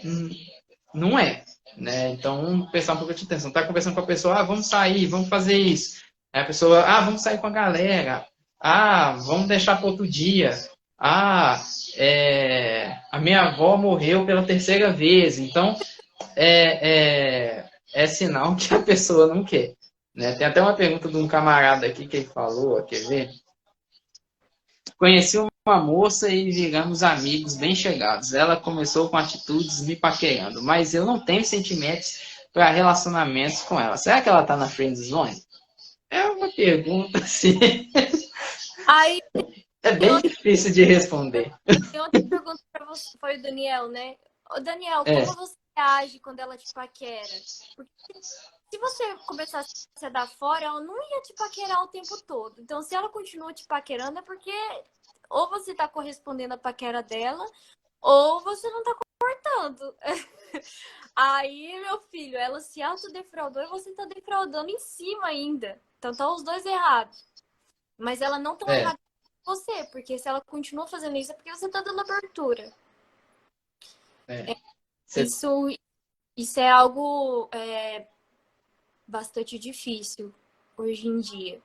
não é. Né? Então, prestar um pouco de atenção. Tá conversando com a pessoa, vamos sair, vamos fazer isso. Aí a pessoa, vamos sair com a galera. Vamos deixar para outro dia. A minha avó morreu pela terceira vez. Então, é sinal que a pessoa não quer. Né? Tem até uma pergunta de um camarada aqui que ele falou, quer ver? Conheci uma moça e viramos amigos bem chegados. Ela começou com atitudes me paquerando, mas eu não tenho sentimentos para relacionamentos com ela. Será que ela está na friend zone? É uma pergunta assim. Aí, É bem difícil de responder. tem outra pergunta para você, foi o Daniel, né? Ô, Daniel, É. como você age quando ela te paquera? Porque se você começasse a dar fora, ela não ia te paquerar o tempo todo. Então, se ela continua te paquerando, é porque ou você tá correspondendo à paquera dela, ou você não tá cortando. Aí, meu filho, ela se autodefraudou e você tá defraudando em cima ainda. Então, tá os dois errados. Mas ela não tão É, errada com você, porque se ela continua fazendo isso, é porque você tá dando abertura. é. Você, Isso, isso é algo bastante difícil hoje em dia.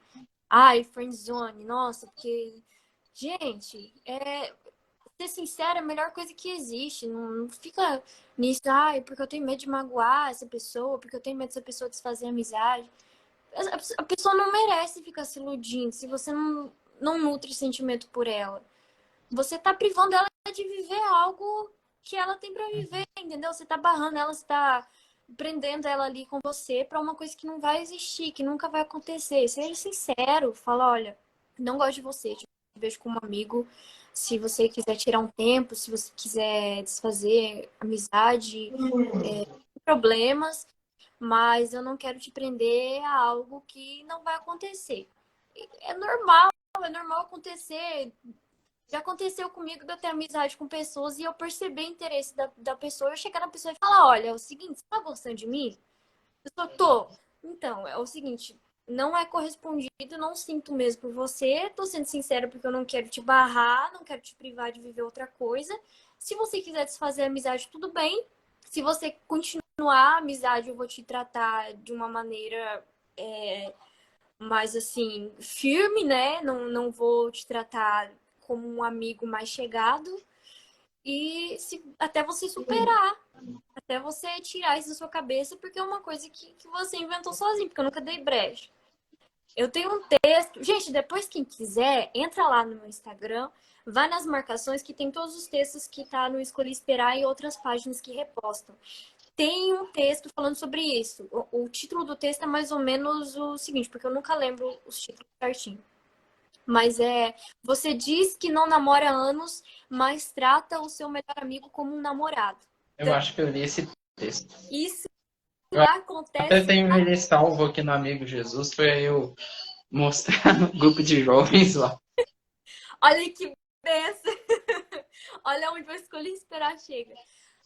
Ai, friendzone, nossa, porque, gente, ser sincero é a melhor coisa que existe. Não fica nisso, ai, porque eu tenho medo de magoar essa pessoa, porque eu tenho medo dessa pessoa desfazer a amizade. A pessoa não merece ficar se iludindo se você não nutre sentimento por ela. Você tá privando ela de viver algo que ela tem para viver, entendeu? Você tá barrando ela, você tá prendendo ela ali com você para uma coisa que não vai existir, que nunca vai acontecer. Seja sincero, fala, olha, não gosto de você, te vejo como amigo. Se você quiser tirar um tempo, se você quiser desfazer amizade, problemas, mas eu não quero te prender a algo que não vai acontecer. É normal acontecer. Já aconteceu comigo de eu ter amizade com pessoas e eu perceber interesse da pessoa, eu chegar na pessoa e falar, olha, é o seguinte, você tá gostando de mim? Eu só tô. Então, é o seguinte, não é correspondido, não sinto mesmo por você, tô sendo sincera porque eu não quero te barrar, não quero te privar de viver outra coisa. Se você quiser desfazer a amizade, tudo bem. Se você continuar a amizade, eu vou te tratar de uma maneira mais assim, firme, né? Não vou te tratar como um amigo mais chegado. E até você superar, até você tirar isso da sua cabeça, porque é uma coisa que você inventou sozinho, porque eu nunca dei brecha. Eu tenho um texto. Gente, depois quem quiser, entra lá no meu Instagram, vai nas marcações que tem todos os textos que tá no Escolhi Esperar e outras páginas que repostam. Tem um texto falando sobre isso. O título do texto é mais ou menos o seguinte, porque eu nunca lembro os títulos certinho. Mas você diz que não namora há anos, mas trata o seu melhor amigo como um namorado. eu acho que eu li esse texto. Isso Eu até acontece. tenho ele salvo aqui no Amigo Jesus para eu mostrar no grupo de jovens lá. Olha que benção. Olha onde eu escolhi esperar chega.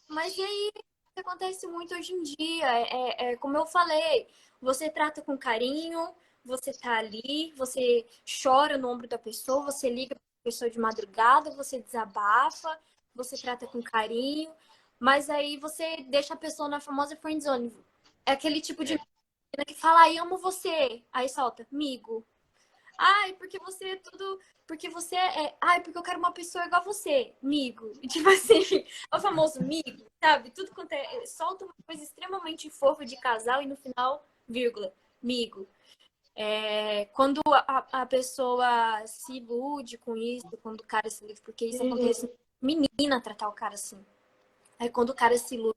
Mas e aí, acontece muito hoje em dia. Como eu falei, você trata com carinho, você tá ali, você chora no ombro da pessoa, você liga pra pessoa de madrugada, você desabafa, você trata com carinho, mas aí você deixa a pessoa na famosa friendzone. É aquele tipo de menina que fala, ai, amo você. Aí solta, amigo. Ai, porque você é tudo. Porque você é. Ai, porque eu quero uma pessoa igual a você, amigo. E, tipo assim, é o famoso amigo, sabe? Tudo quanto solta uma coisa extremamente fofa de casal e no final, vírgula, amigo. Quando a pessoa se ilude com isso, quando o cara se ilude, porque isso acontece, menina tratar o cara assim. Aí quando o cara se ilude,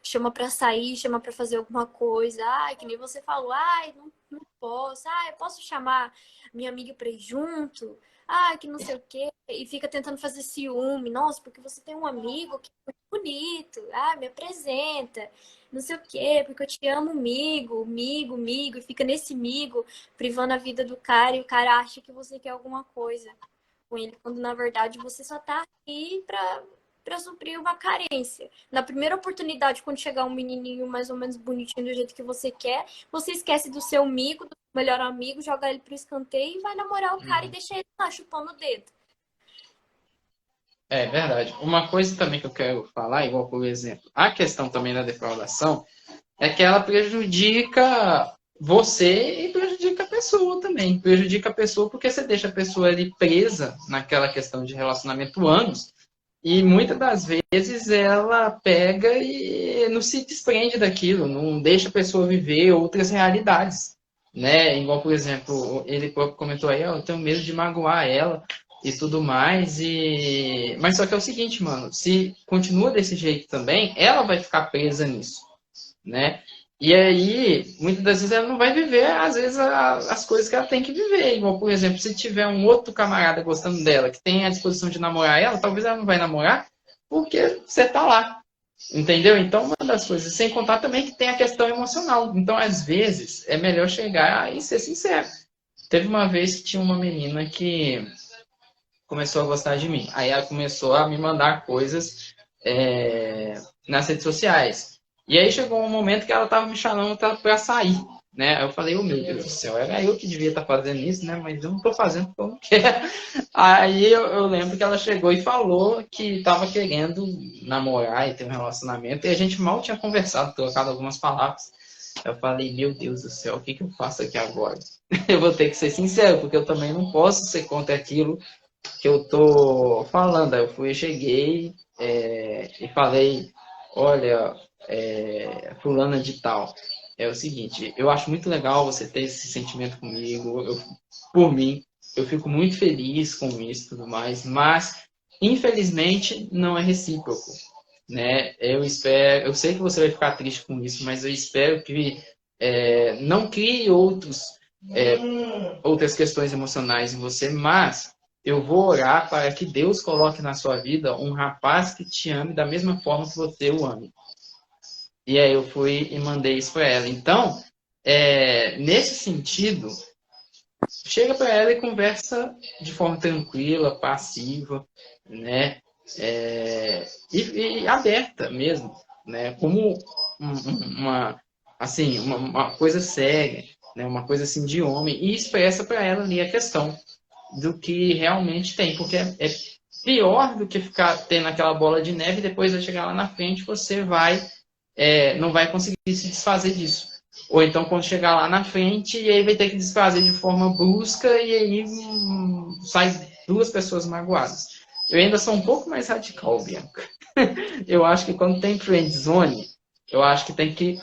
chama pra sair, chama pra fazer alguma coisa. Ai, que nem você falou, ai, não posso. Ai, posso chamar minha amiga pra ir junto? Ai, que não sei o quê. E fica tentando fazer ciúme. Nossa, porque você tem um amigo que é muito bonito. Ai, me apresenta. Não sei o quê, porque eu te amo, amigo, amigo, amigo. E fica nesse amigo, privando a vida do cara. E o cara acha que você quer alguma coisa com ele, quando na verdade você só tá aqui pra suprir uma carência. Na primeira oportunidade, quando chegar um menininho mais ou menos bonitinho do jeito que você quer, você esquece do seu amigo, do melhor amigo, joga ele pro escanteio e vai namorar o cara e deixa ele lá chupando o dedo. É verdade. Uma coisa também que eu quero falar, igual por exemplo, a questão também da defraudação, é que ela prejudica você e prejudica a pessoa também. Prejudica a pessoa porque você deixa a pessoa ali presa naquela questão de relacionamento anos. E muitas das vezes ela pega e não se desprende daquilo, não deixa a pessoa viver outras realidades, né? Igual, por exemplo, ele próprio comentou aí, ó, eu tenho medo de magoar ela e tudo mais, mas só que é o seguinte, mano, se continua desse jeito também, ela vai ficar presa nisso, né? E aí, muitas das vezes ela não vai viver, às vezes, as coisas que ela tem que viver. Igual, por exemplo, se tiver um outro camarada gostando dela, que tem a disposição de namorar ela, talvez ela não vai namorar, porque você tá lá, Entendeu? Então, uma das coisas, sem contar também que tem a questão emocional. Então, às vezes, é melhor chegar e ser sincero. Teve uma vez que tinha uma menina que começou a gostar de mim. Aí ela começou a me mandar coisas nas redes sociais. E aí chegou um momento que ela estava me chamando para sair. Né? Aí eu falei, oh meu Deus do céu, era eu que devia estar fazendo isso, né? Mas eu não estou fazendo porque eu não quero. Aí eu lembro que ela chegou e falou que estava querendo namorar e ter um relacionamento, e a gente mal tinha conversado, trocado algumas palavras. Eu falei, meu Deus do céu, o que, que eu faço aqui agora? Eu vou ter que ser sincero, porque eu também não posso ser contra aquilo que eu tô falando. Aí eu fui, cheguei e falei, olha, fulana de tal, é o seguinte, eu acho muito legal você ter esse sentimento comigo, por mim, eu fico muito feliz com isso e tudo mais, mas infelizmente não é recíproco, né? Eu espero, eu sei que você vai ficar triste com isso, mas eu espero que não crie outras questões emocionais em você, mas eu vou orar para que Deus coloque na sua vida um rapaz que te ame da mesma forma que você o ame. E aí eu fui e mandei isso para ela. Então, nesse sentido, chega para ela e conversa de forma tranquila, passiva, né? E aberta mesmo, né? Como uma coisa séria, né? Uma coisa assim de homem, e expressa para ela ali a questão do que realmente tem, porque é pior do que ficar tendo aquela bola de neve e depois vai chegar lá na frente você não vai conseguir se desfazer disso. Ou então quando chegar lá na frente e aí vai ter que desfazer de forma brusca e aí sai duas pessoas magoadas. Eu ainda sou um pouco mais radical, Bianca. Eu acho que quando tem friend zone, eu acho que tem que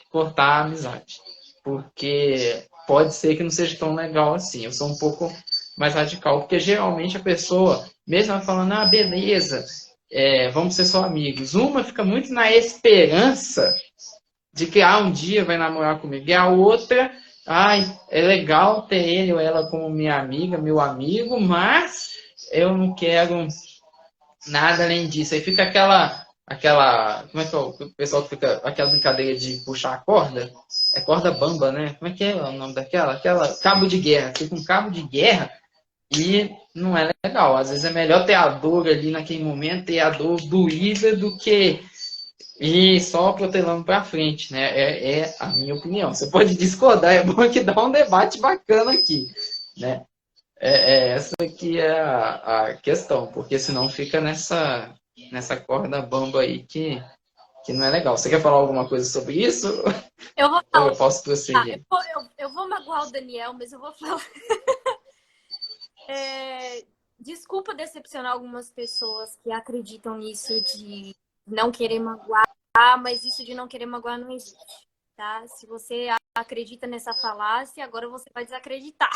cortar a amizade. Porque pode ser que não seja tão legal assim. Eu sou um pouco mais radical, porque geralmente a pessoa, mesmo ela falando, ah, beleza, vamos ser só amigos. Uma fica muito na esperança de que um dia vai namorar comigo. E a outra, ai, é legal ter ele ou ela como minha amiga, meu amigo, mas eu não quero nada além disso. Aí fica como é que é o pessoal que fica, aquela brincadeira de puxar a corda? É corda bamba, né? Como é que é o nome daquela? Aquela cabo de guerra. Fica um cabo de guerra e não é legal. Às vezes é melhor ter a dor ali naquele momento, ter a dor doída do que ir só protelando para frente, né? É a minha opinião. Você pode discordar, é bom que dá um debate bacana aqui, né? Essa aqui é a questão, porque senão fica nessa corda bamba aí que não é legal. Você quer falar alguma coisa sobre isso? Eu vou Ou falar. eu posso prosseguir? Eu vou magoar o Daniel, mas eu vou falar. Desculpa decepcionar algumas pessoas que acreditam nisso de não querer magoar, mas isso de não querer magoar não existe, tá? Se você acredita nessa falácia, agora você vai desacreditar.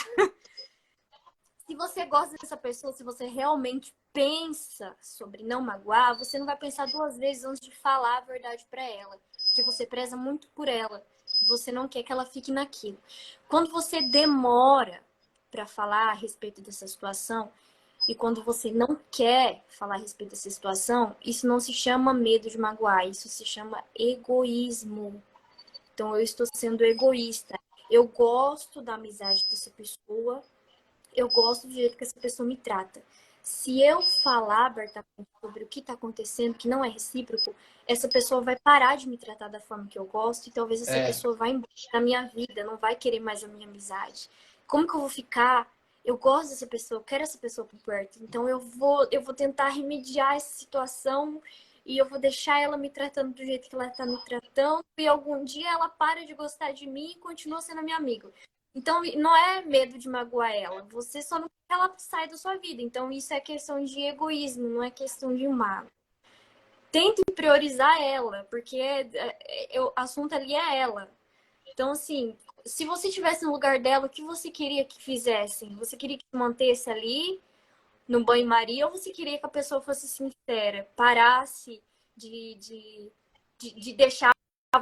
Se você gosta dessa pessoa, se você realmente pensa sobre não magoar, você não vai pensar duas vezes antes de falar a verdade para ela, porque você preza muito por ela. Você não quer que ela fique naquilo. Quando você demora para falar a respeito dessa situação, e quando você não quer falar a respeito dessa situação, isso não se chama medo de magoar, isso se chama egoísmo. Então eu estou sendo egoísta. Eu gosto da amizade dessa pessoa, eu gosto do jeito que essa pessoa me trata. Se eu falar abertamente sobre o que está acontecendo, que não é recíproco, essa pessoa vai parar de me tratar da forma que eu gosto e talvez essa É, pessoa vá embora da minha vida, não vai querer mais a minha amizade. Como que eu vou ficar? Eu gosto dessa pessoa, eu quero essa pessoa por perto. Então eu vou tentar remediar essa situação e eu vou deixar ela me tratando do jeito que ela está me tratando e algum dia ela para de gostar de mim e continua sendo minha amiga. Então, não é medo de magoar ela. Você só não quer que ela saia da sua vida. Então, isso é questão de egoísmo, não é questão de mágoa. Tente priorizar ela, porque o assunto ali é ela. Então, assim, se você estivesse no lugar dela, o que você queria que fizessem? Você queria que mantesse ali no banho-maria ou você queria que a pessoa fosse sincera, parasse de deixar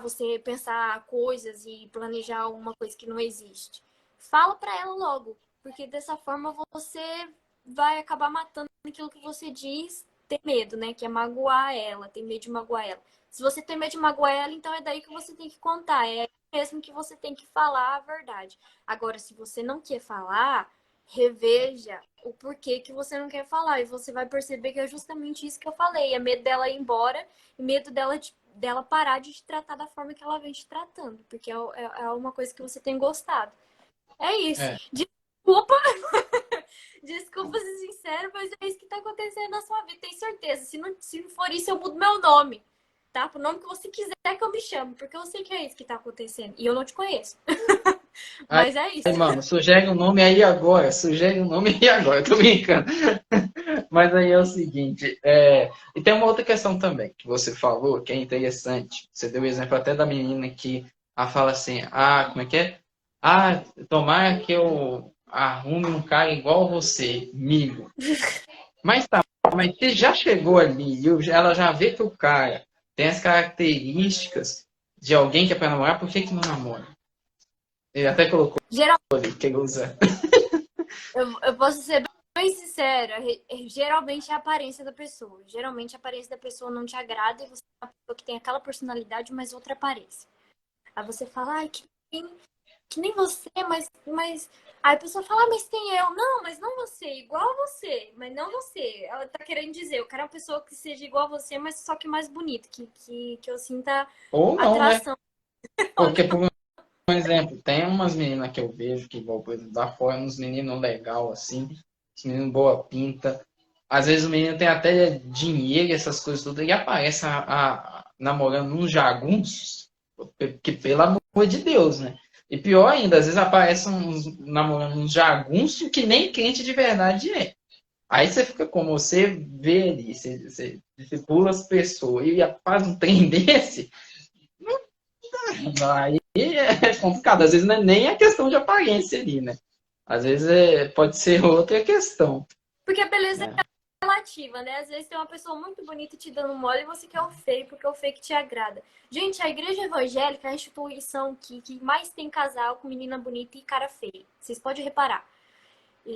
você pensar coisas e planejar uma coisa que não existe? Fala para ela logo, porque dessa forma você vai acabar matando aquilo que você diz ter medo, né? Que é magoar ela, tem medo de magoar ela. Se você tem medo de magoar ela, então é daí que você tem que contar. É aí mesmo que você tem que falar a verdade. Agora, se você não quer falar, reveja o porquê que você não quer falar. E você vai perceber que é justamente isso que eu falei. É medo dela ir embora e medo dela parar de te tratar da forma que ela vem te tratando. Porque é uma coisa que você tem gostado. É isso. É. Desculpa, desculpa ser sincero, mas é isso que tá acontecendo na sua vida. Tenho certeza. Se não for isso, eu mudo meu nome. Tá? Pro nome que você quiser que eu me chame. Porque eu sei que é isso que tá acontecendo. E eu não te conheço. Aí, Mas é isso. mano, sugere um nome aí agora. Sugere um nome aí agora. Tô brincando. Mas aí é o seguinte. E tem uma outra questão também que você falou que é interessante. Você deu o exemplo até da menina que fala assim: ah, como é que é? Ah, tomara que eu arrume um cara igual você, amigo. Mas tá, mas você já chegou ali, ela já vê que o cara tem as características de alguém que é pra namorar, por que que não namora? Ele até colocou Geral, ali que ele usa. eu posso ser bem sincera. Geralmente é a aparência da pessoa. Geralmente a aparência da pessoa não te agrada e você é uma pessoa que tem aquela personalidade, mas outra aparência. Aí você fala, ai, que nem você, mas. Aí a pessoa fala, ah, mas tem eu. Não, mas não você, igual a você, mas não você. Ela tá querendo dizer, eu quero uma pessoa que seja igual a você, mas só que mais bonita, que eu sinta Ou não, né? atração. Porque, por um exemplo, tem umas meninas que eu vejo que, igual, por exemplo, dá fora uns meninos legal assim, uns meninos boa pinta. Às vezes o menino tem até dinheiro e essas coisas tudo, e aparece namorando uns jagunços, que pelo amor de Deus, né? E pior ainda, às vezes aparece namorando uns jagunços que nem crente de verdade é. Aí você fica como você vê ali, você pula as pessoas e faz um trem desse, aí é complicado. Às vezes não é nem a questão de aparência ali, né? Às vezes pode ser outra questão. Porque a beleza Né? é relativa, né? Às vezes tem uma pessoa muito bonita te dando mole e você quer o feio, porque o feio que te agrada. Gente, a igreja evangélica é a instituição que mais tem casal com menina bonita e cara feia. Vocês podem reparar.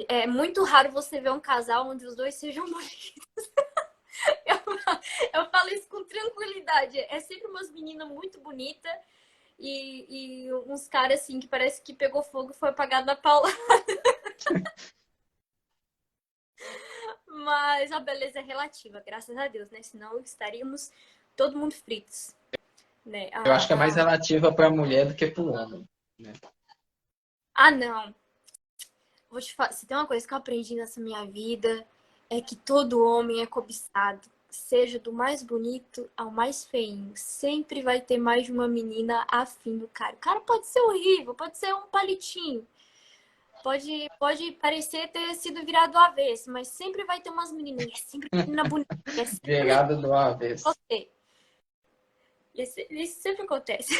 É muito raro você ver um casal onde os dois sejam bonitos. Eu, eu falo isso com tranquilidade. É sempre umas meninas muito bonitas e uns caras assim que parece que pegou fogo e foi apagado na paula. Mas a beleza é relativa, graças a Deus, né? Senão estaríamos todo mundo fritos, né? Eu acho que é mais relativa para a mulher do que para o homem. Né? Não. Vou te falar, se tem uma coisa que eu aprendi nessa minha vida é que todo homem é cobiçado. Seja do mais bonito ao mais feinho. Sempre vai ter mais de uma menina afim do cara. O cara pode ser horrível, pode ser um palitinho. Pode parecer ter sido virado do avesso, mas sempre vai ter umas meninas. E é sempre menina bonita. É sempre Virada do avesso. você. Isso sempre acontece.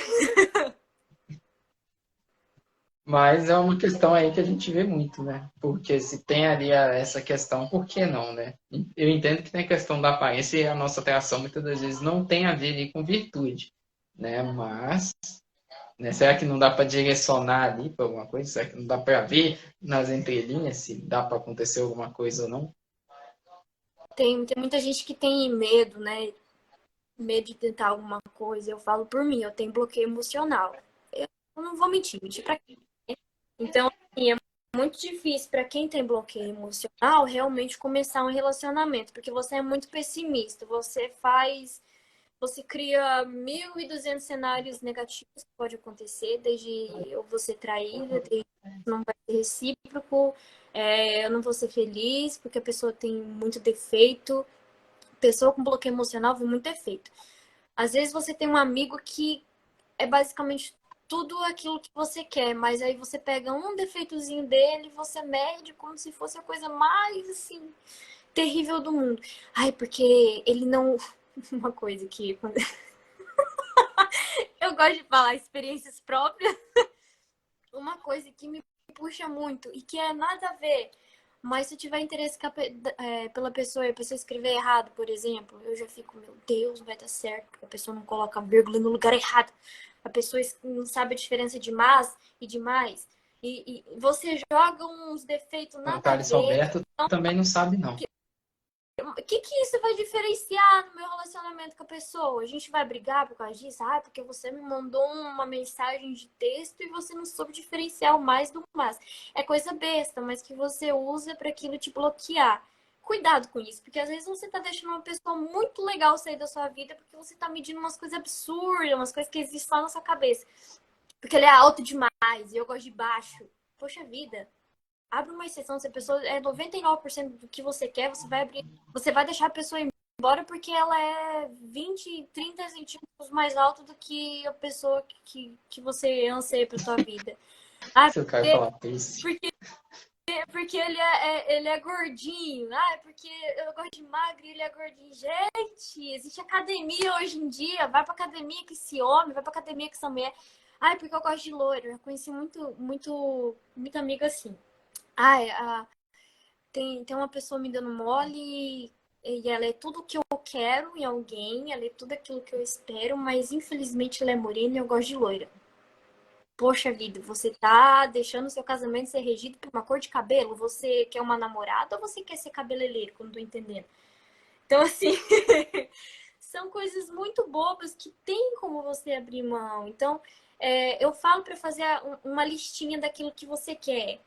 Mas é uma questão aí que a gente vê muito, né? Porque se tem ali essa questão, por que não, né? Eu entendo que tem a questão da aparência e a nossa atração muitas das vezes não tem a ver ali com virtude, né? Mas, né, será que não dá para direcionar ali para alguma coisa? Será que não dá para ver nas entrelinhas se dá para acontecer alguma coisa ou não? Tem muita gente que tem medo, né? Medo de tentar alguma coisa. Eu falo por mim, eu tenho bloqueio emocional. Eu não vou mentir pra quê? Então, assim, é muito difícil para quem tem bloqueio emocional realmente começar um relacionamento, porque você é muito pessimista. Você cria 1.200 cenários negativos que pode acontecer, desde eu vou ser traída, desde não vai ser recíproco, eu não vou ser feliz, porque a pessoa tem muito defeito. Pessoa com bloqueio emocional vê muito defeito. Às vezes você tem um amigo que é basicamente tudo aquilo que você quer, mas aí você pega um defeitozinho dele e você mede como se fosse a coisa mais, assim, terrível do mundo. Ai, porque ele não... Uma coisa que... Eu gosto de falar experiências próprias. Uma coisa que me puxa muito e que é nada a ver. Mas se eu tiver interesse pela pessoa e a pessoa escrever errado, por exemplo, eu já fico, meu Deus, vai dar certo, porque a pessoa não coloca vírgula no lugar errado. A pessoa não sabe a diferença de mas e de mais. E você joga uns defeitos O nada a Thales ver. Alberto também não sabe, não. o que que isso vai diferenciar no meu relacionamento com a pessoa? A gente vai brigar por causa disso? Ah, porque você me mandou uma mensagem de texto e você não soube diferenciar o mais do mais. É coisa besta, mas que você usa para aquilo te bloquear. Cuidado com isso, porque às vezes você tá deixando uma pessoa muito legal sair da sua vida porque você tá medindo umas coisas absurdas, umas coisas que existem só na sua cabeça. Porque ele é alto demais e eu gosto de baixo. Poxa vida, abre uma exceção. Se a pessoa é 99% do que você quer, você vai abrir, você vai deixar a pessoa ir embora porque ela é 20, 30 centímetros mais alta do que a pessoa que você anseia pra sua vida. Ah, Se o cara falar isso. porque ele é gordinho. Ah, é porque eu gosto de magro e ele é gordinho. Gente, existe academia hoje em dia. Vai pra academia com esse homem, vai pra academia com essa mulher. Ah, é porque eu gosto de loiro. Eu conheci muita amiga assim. Ah, tem uma pessoa me dando mole e ela é tudo que eu quero em alguém, ela é tudo aquilo que eu espero, mas infelizmente ela é morena e eu gosto de loira. Poxa vida, você tá deixando seu casamento ser regido por uma cor de cabelo? Você quer uma namorada ou você quer ser cabeleireiro? Que eu não tô entendendo. Então, assim, são coisas muito bobas que tem como você abrir mão. Então, eu falo para fazer uma listinha daquilo que você quer.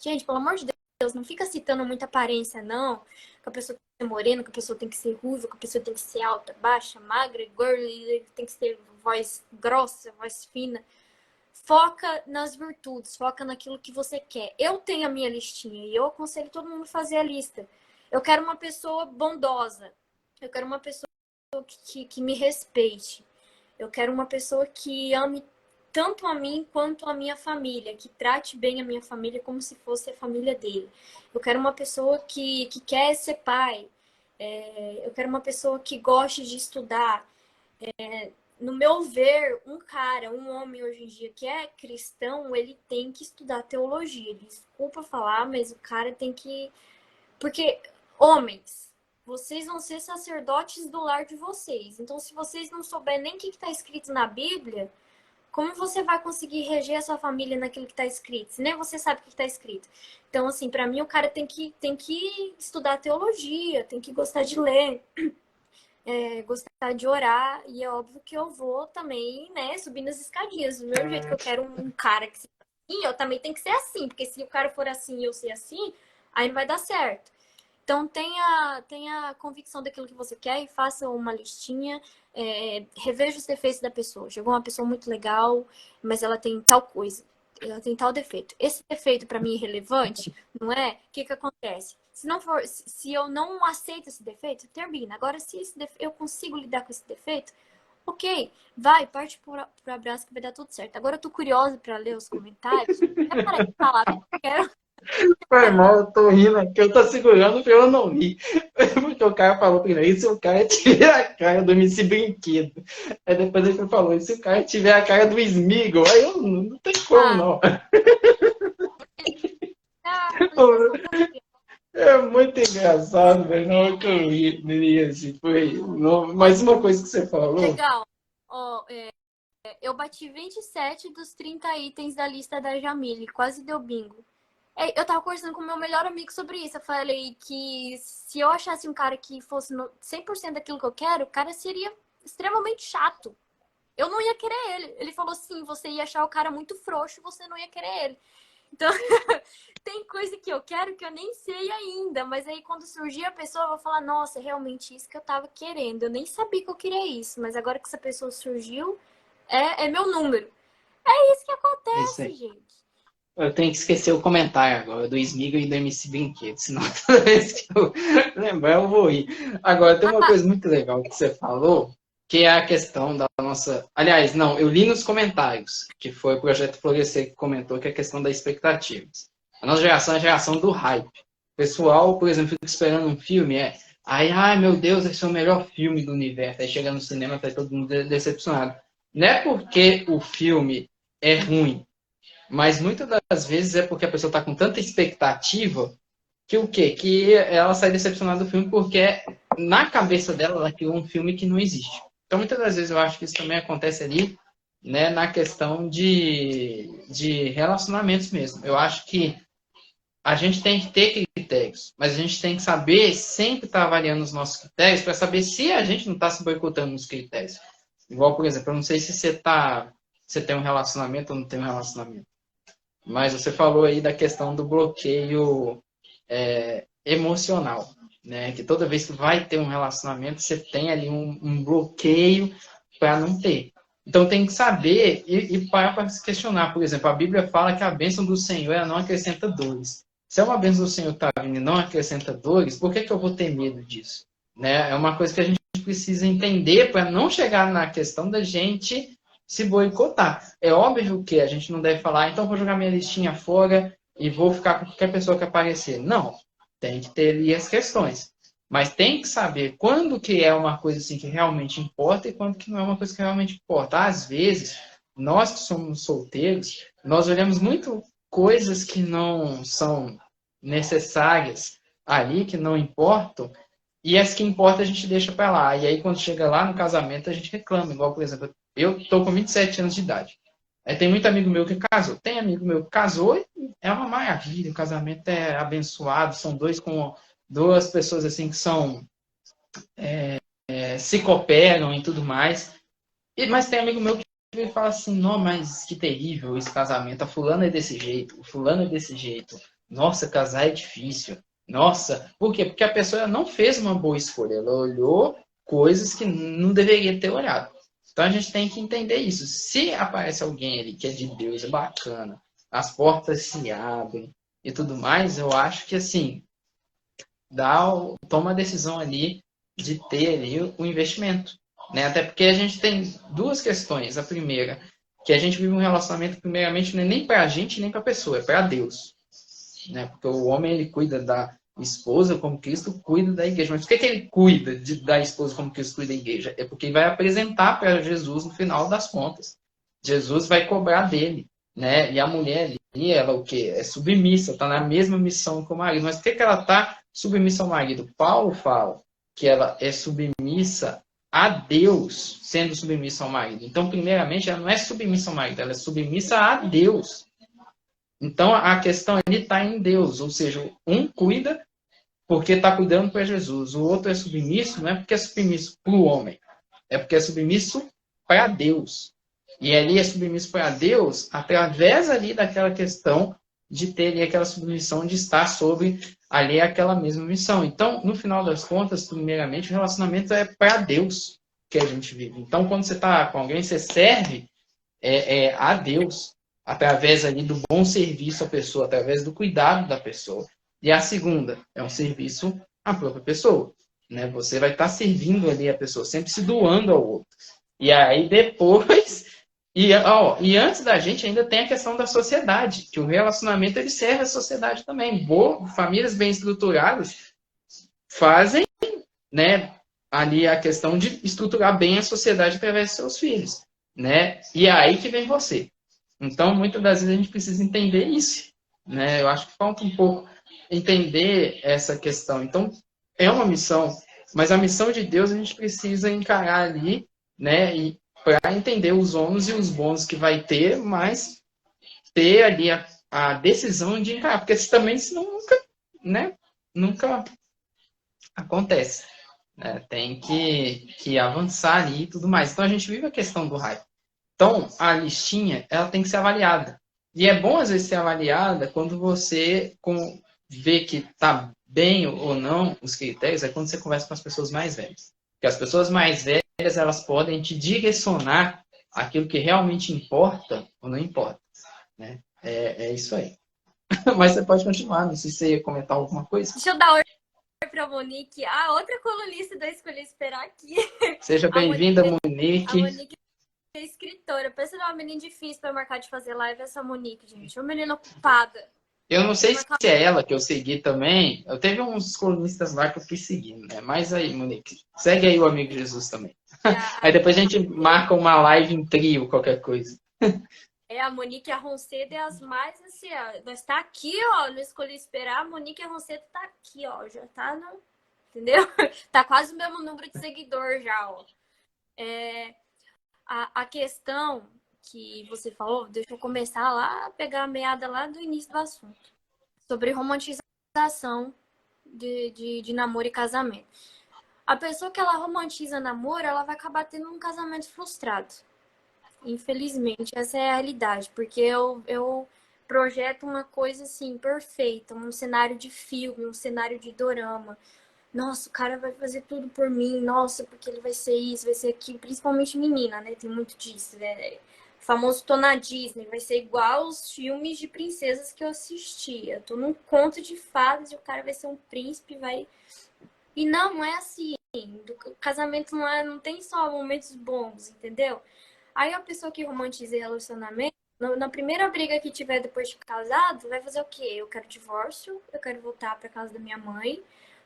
Gente, pelo amor de Deus, não fica citando muita aparência, não. Que a pessoa tem que ser morena, que a pessoa tem que ser ruiva, que a pessoa tem que ser alta, baixa, magra, girly, tem que ter voz grossa, voz fina. Foca nas virtudes, foca naquilo que você quer. Eu tenho a minha listinha e eu aconselho todo mundo a fazer a lista. Eu quero uma pessoa bondosa. Eu quero uma pessoa que me respeite. Eu quero uma pessoa que ame tanto a mim quanto a minha família, que trate bem a minha família como se fosse a família dele. Eu quero uma pessoa que quer ser pai. Eu quero uma pessoa que goste de estudar. No meu ver, um homem hoje em dia que é cristão, ele tem que estudar teologia. Desculpa falar, mas o cara tem que. Porque, homens, vocês vão ser sacerdotes do lar de vocês. Então, se vocês não souberem nem o que está escrito na Bíblia, como você vai conseguir reger a sua família naquilo que está escrito? Se nem você sabe o que está escrito. Então, assim, para mim, o cara tem que estudar teologia, tem que gostar de ler, gostar de orar. E é óbvio que eu vou também, né, subir nas escadinhas. Do mesmo jeito que eu quero um cara que seja assim, eu também tenho que ser assim. Porque se o cara for assim e eu ser assim, aí não vai dar certo. Então, tenha convicção daquilo que você quer e faça uma listinha. Reveja os defeitos da pessoa. Chegou uma pessoa muito legal, mas ela tem tal coisa. Ela tem tal defeito. Esse defeito, para mim, é irrelevante, não é? O que acontece? Se eu não aceito esse defeito, termina. Agora, se eu consigo lidar com esse defeito, ok, parte pro abraço que vai dar tudo certo. Agora eu tô curiosa para ler os comentários. Até parar de falar, eu quero. Foi mal, eu tô rindo aqui, eu tô segurando pra eu não rir. Porque o cara falou primeiro, e se o cara tiver a cara do MC Brinquedo? Aí depois ele falou, e se o cara tiver a cara do Smeagol? Aí eu não tem como, Ah, não. explicação. É muito engraçado, velho. Não é que eu ri assim, foi. Mais uma coisa que você falou. Legal. Ó, eu bati 27 dos 30 itens da lista da Jamile. Quase deu bingo. Eu tava conversando com o meu melhor amigo sobre isso. Eu falei que se eu achasse um cara que fosse 100% daquilo que eu quero, o cara seria extremamente chato. Eu não ia querer ele. Ele falou assim, você ia achar o cara muito frouxo, você não ia querer ele. Então, tem coisa que eu quero que eu nem sei ainda. Mas aí, quando surgir a pessoa, eu vou falar, nossa, é realmente isso que eu tava querendo. Eu nem sabia que eu queria isso. Mas agora que essa pessoa surgiu, é meu número. É isso que Isso acontece, aí. gente. Eu tenho que esquecer o comentário agora do Smeagol e do MC Brinquedo, senão toda vez que eu lembrar eu vou rir. Agora, tem uma coisa muito legal que você falou, que é a questão da nossa. Aliás, não, eu li nos comentários, que foi o Projeto Florescer que comentou, que é a questão das expectativas. A nossa geração é a geração do hype. O pessoal, por exemplo, fica esperando um filme, aí, ai meu Deus, esse é o melhor filme do universo. Aí chega no cinema, tá todo mundo decepcionado. Não é porque o filme é ruim, mas muitas das vezes é porque a pessoa está com tanta expectativa que o quê? Que ela sai decepcionada do filme porque na cabeça dela ela criou um filme que não existe. Então muitas das vezes eu acho que isso também acontece ali, né, na questão de relacionamentos mesmo. Eu acho que a gente tem que ter critérios, mas a gente tem que saber sempre estar avaliando os nossos critérios para saber se a gente não está se boicotando nos critérios. Igual, por exemplo, eu não sei se você tem um relacionamento ou não tem um relacionamento, mas você falou aí da questão do bloqueio emocional, né? Que toda vez que vai ter um relacionamento, você tem ali um bloqueio para não ter. Então tem que saber e parar para se questionar. Por exemplo, a Bíblia fala que a bênção do Senhor não acrescenta dores. Se é uma bênção do Senhor está vindo e não acrescenta dores, por que eu vou ter medo disso? Né? É uma coisa que a gente precisa entender para não chegar na questão da gente se boicotar. É óbvio que a gente não deve falar, então vou jogar minha listinha fora e vou ficar com qualquer pessoa que aparecer. Não, tem que ter ali as questões. Mas tem que saber quando que é uma coisa assim que realmente importa e quando que não é uma coisa que realmente importa. Às vezes, nós que somos solteiros, nós olhamos muito coisas que não são necessárias ali, que não importam, e as que importam a gente deixa para lá. E aí, quando chega lá no casamento, a gente reclama. Igual, por exemplo, eu estou com 27 anos de idade. Aí tem muito amigo meu que casou. Tem amigo meu que casou e é uma maravilha. O casamento é abençoado. São duas pessoas assim que são se cooperam e tudo mais. Mas tem amigo meu que fala assim, não, mas que terrível esse casamento. A fulana é desse jeito, o fulano é desse jeito. Nossa, casar é difícil. Nossa, por quê? Porque a pessoa não fez uma boa escolha. Ela olhou coisas que não deveria ter olhado. Então a gente tem que entender isso. Se aparece alguém ali que é de Deus, é bacana, as portas se abrem e tudo mais, eu acho que assim, toma a decisão ali de ter ali o investimento. Né? Até porque a gente tem duas questões. A primeira, que a gente vive um relacionamento, primeiramente, não é nem para a gente, nem para a pessoa, é para Deus. Né? Porque o homem ele cuida da esposa como Cristo cuida da igreja. Mas por que ele cuida da esposa como Cristo cuida da igreja? É porque ele vai apresentar para Jesus no final das contas. Jesus vai cobrar dele. Né? E a mulher ali, ela o quê? É submissa, está na mesma missão que o marido. Mas por que ela está submissa ao marido? Paulo fala que ela é submissa a Deus, sendo submissa ao marido. Então, primeiramente, ela não é submissa ao marido, ela é submissa a Deus. Então, a questão ali está em Deus, ou seja, um cuida porque está cuidando para Jesus, o outro é submisso, não é porque é submisso para o homem, é porque é submisso para Deus. E ali é submisso para Deus através ali daquela questão de ter ali aquela submissão de estar sobre ali aquela mesma missão. Então, no final das contas, primeiramente, o relacionamento é para Deus que a gente vive. Então, quando você está com alguém, você serve a Deus através ali do bom serviço à pessoa, através do cuidado da pessoa. E a segunda é um serviço à própria pessoa. Né? Você vai estar servindo ali a pessoa, sempre se doando ao outro. E aí depois e antes da gente ainda tem a questão da sociedade, que o relacionamento ele serve à sociedade também. Famílias bem estruturadas fazem, né, ali a questão de estruturar bem a sociedade através de seus filhos, né? E é aí que vem você. Então, muitas das vezes a gente precisa entender isso, né? Eu acho que falta um pouco entender essa questão. Então, é uma missão, mas a missão de Deus a gente precisa encarar ali, né? E para entender os ônus e os bônus que vai ter, mas ter ali a decisão de encarar, porque também senão nunca, né? Nunca acontece. Né? Tem que avançar ali e tudo mais. Então a gente vive a questão do hype. Então a listinha ela tem que ser avaliada. E é bom às vezes ser avaliada quando você vê que está bem ou não os critérios, é quando você conversa com as pessoas mais velhas. Porque as pessoas mais velhas elas podem te direcionar aquilo que realmente importa ou não importa. Né? É isso aí. Mas você pode continuar, não sei se você ia comentar alguma coisa. Deixa eu dar oi para a Monique, a outra colunista da Escolhi Esperar aqui. Seja bem-vinda, A Monique. Monique é escritora. Pensa numa menina difícil para marcar de fazer live, essa Monique, gente. Uma menina ocupada. Eu não sei se é ela que eu segui também. Eu teve uns colunistas lá que eu fui seguindo, né? Mas aí, Monique, segue aí o Amigo Jesus também. Aí depois a gente marca uma live em trio, qualquer coisa. A Monique e a Roncedo é as mais assim, ó. Nós tá aqui, ó. Não escolhi esperar. A Monique e a Roncedo tá aqui, ó. Já tá no. Entendeu? Tá quase o mesmo número de seguidor já, ó. A questão que você falou, deixa eu começar lá, pegar a meada lá do início do assunto. sobre romantização de namoro e casamento. A pessoa que ela romantiza namoro, ela vai acabar tendo um casamento frustrado. Infelizmente, essa é a realidade, porque eu projeto uma coisa assim, perfeita, um cenário de filme, um cenário de dorama. Nossa, o cara vai fazer tudo por mim, nossa, porque ele vai ser isso, vai ser aquilo, principalmente menina, né? Tem muito disso, né? O famoso tô na Disney, vai ser igual os filmes de princesas que eu assistia. Eu tô num conto de fadas e o cara vai ser um príncipe, vai. E não é assim. O casamento não tem só momentos bons, entendeu? Aí a pessoa que romantiza relacionamento, na primeira briga que tiver depois de casado, vai fazer o quê? Eu quero divórcio, eu quero voltar para casa da minha mãe,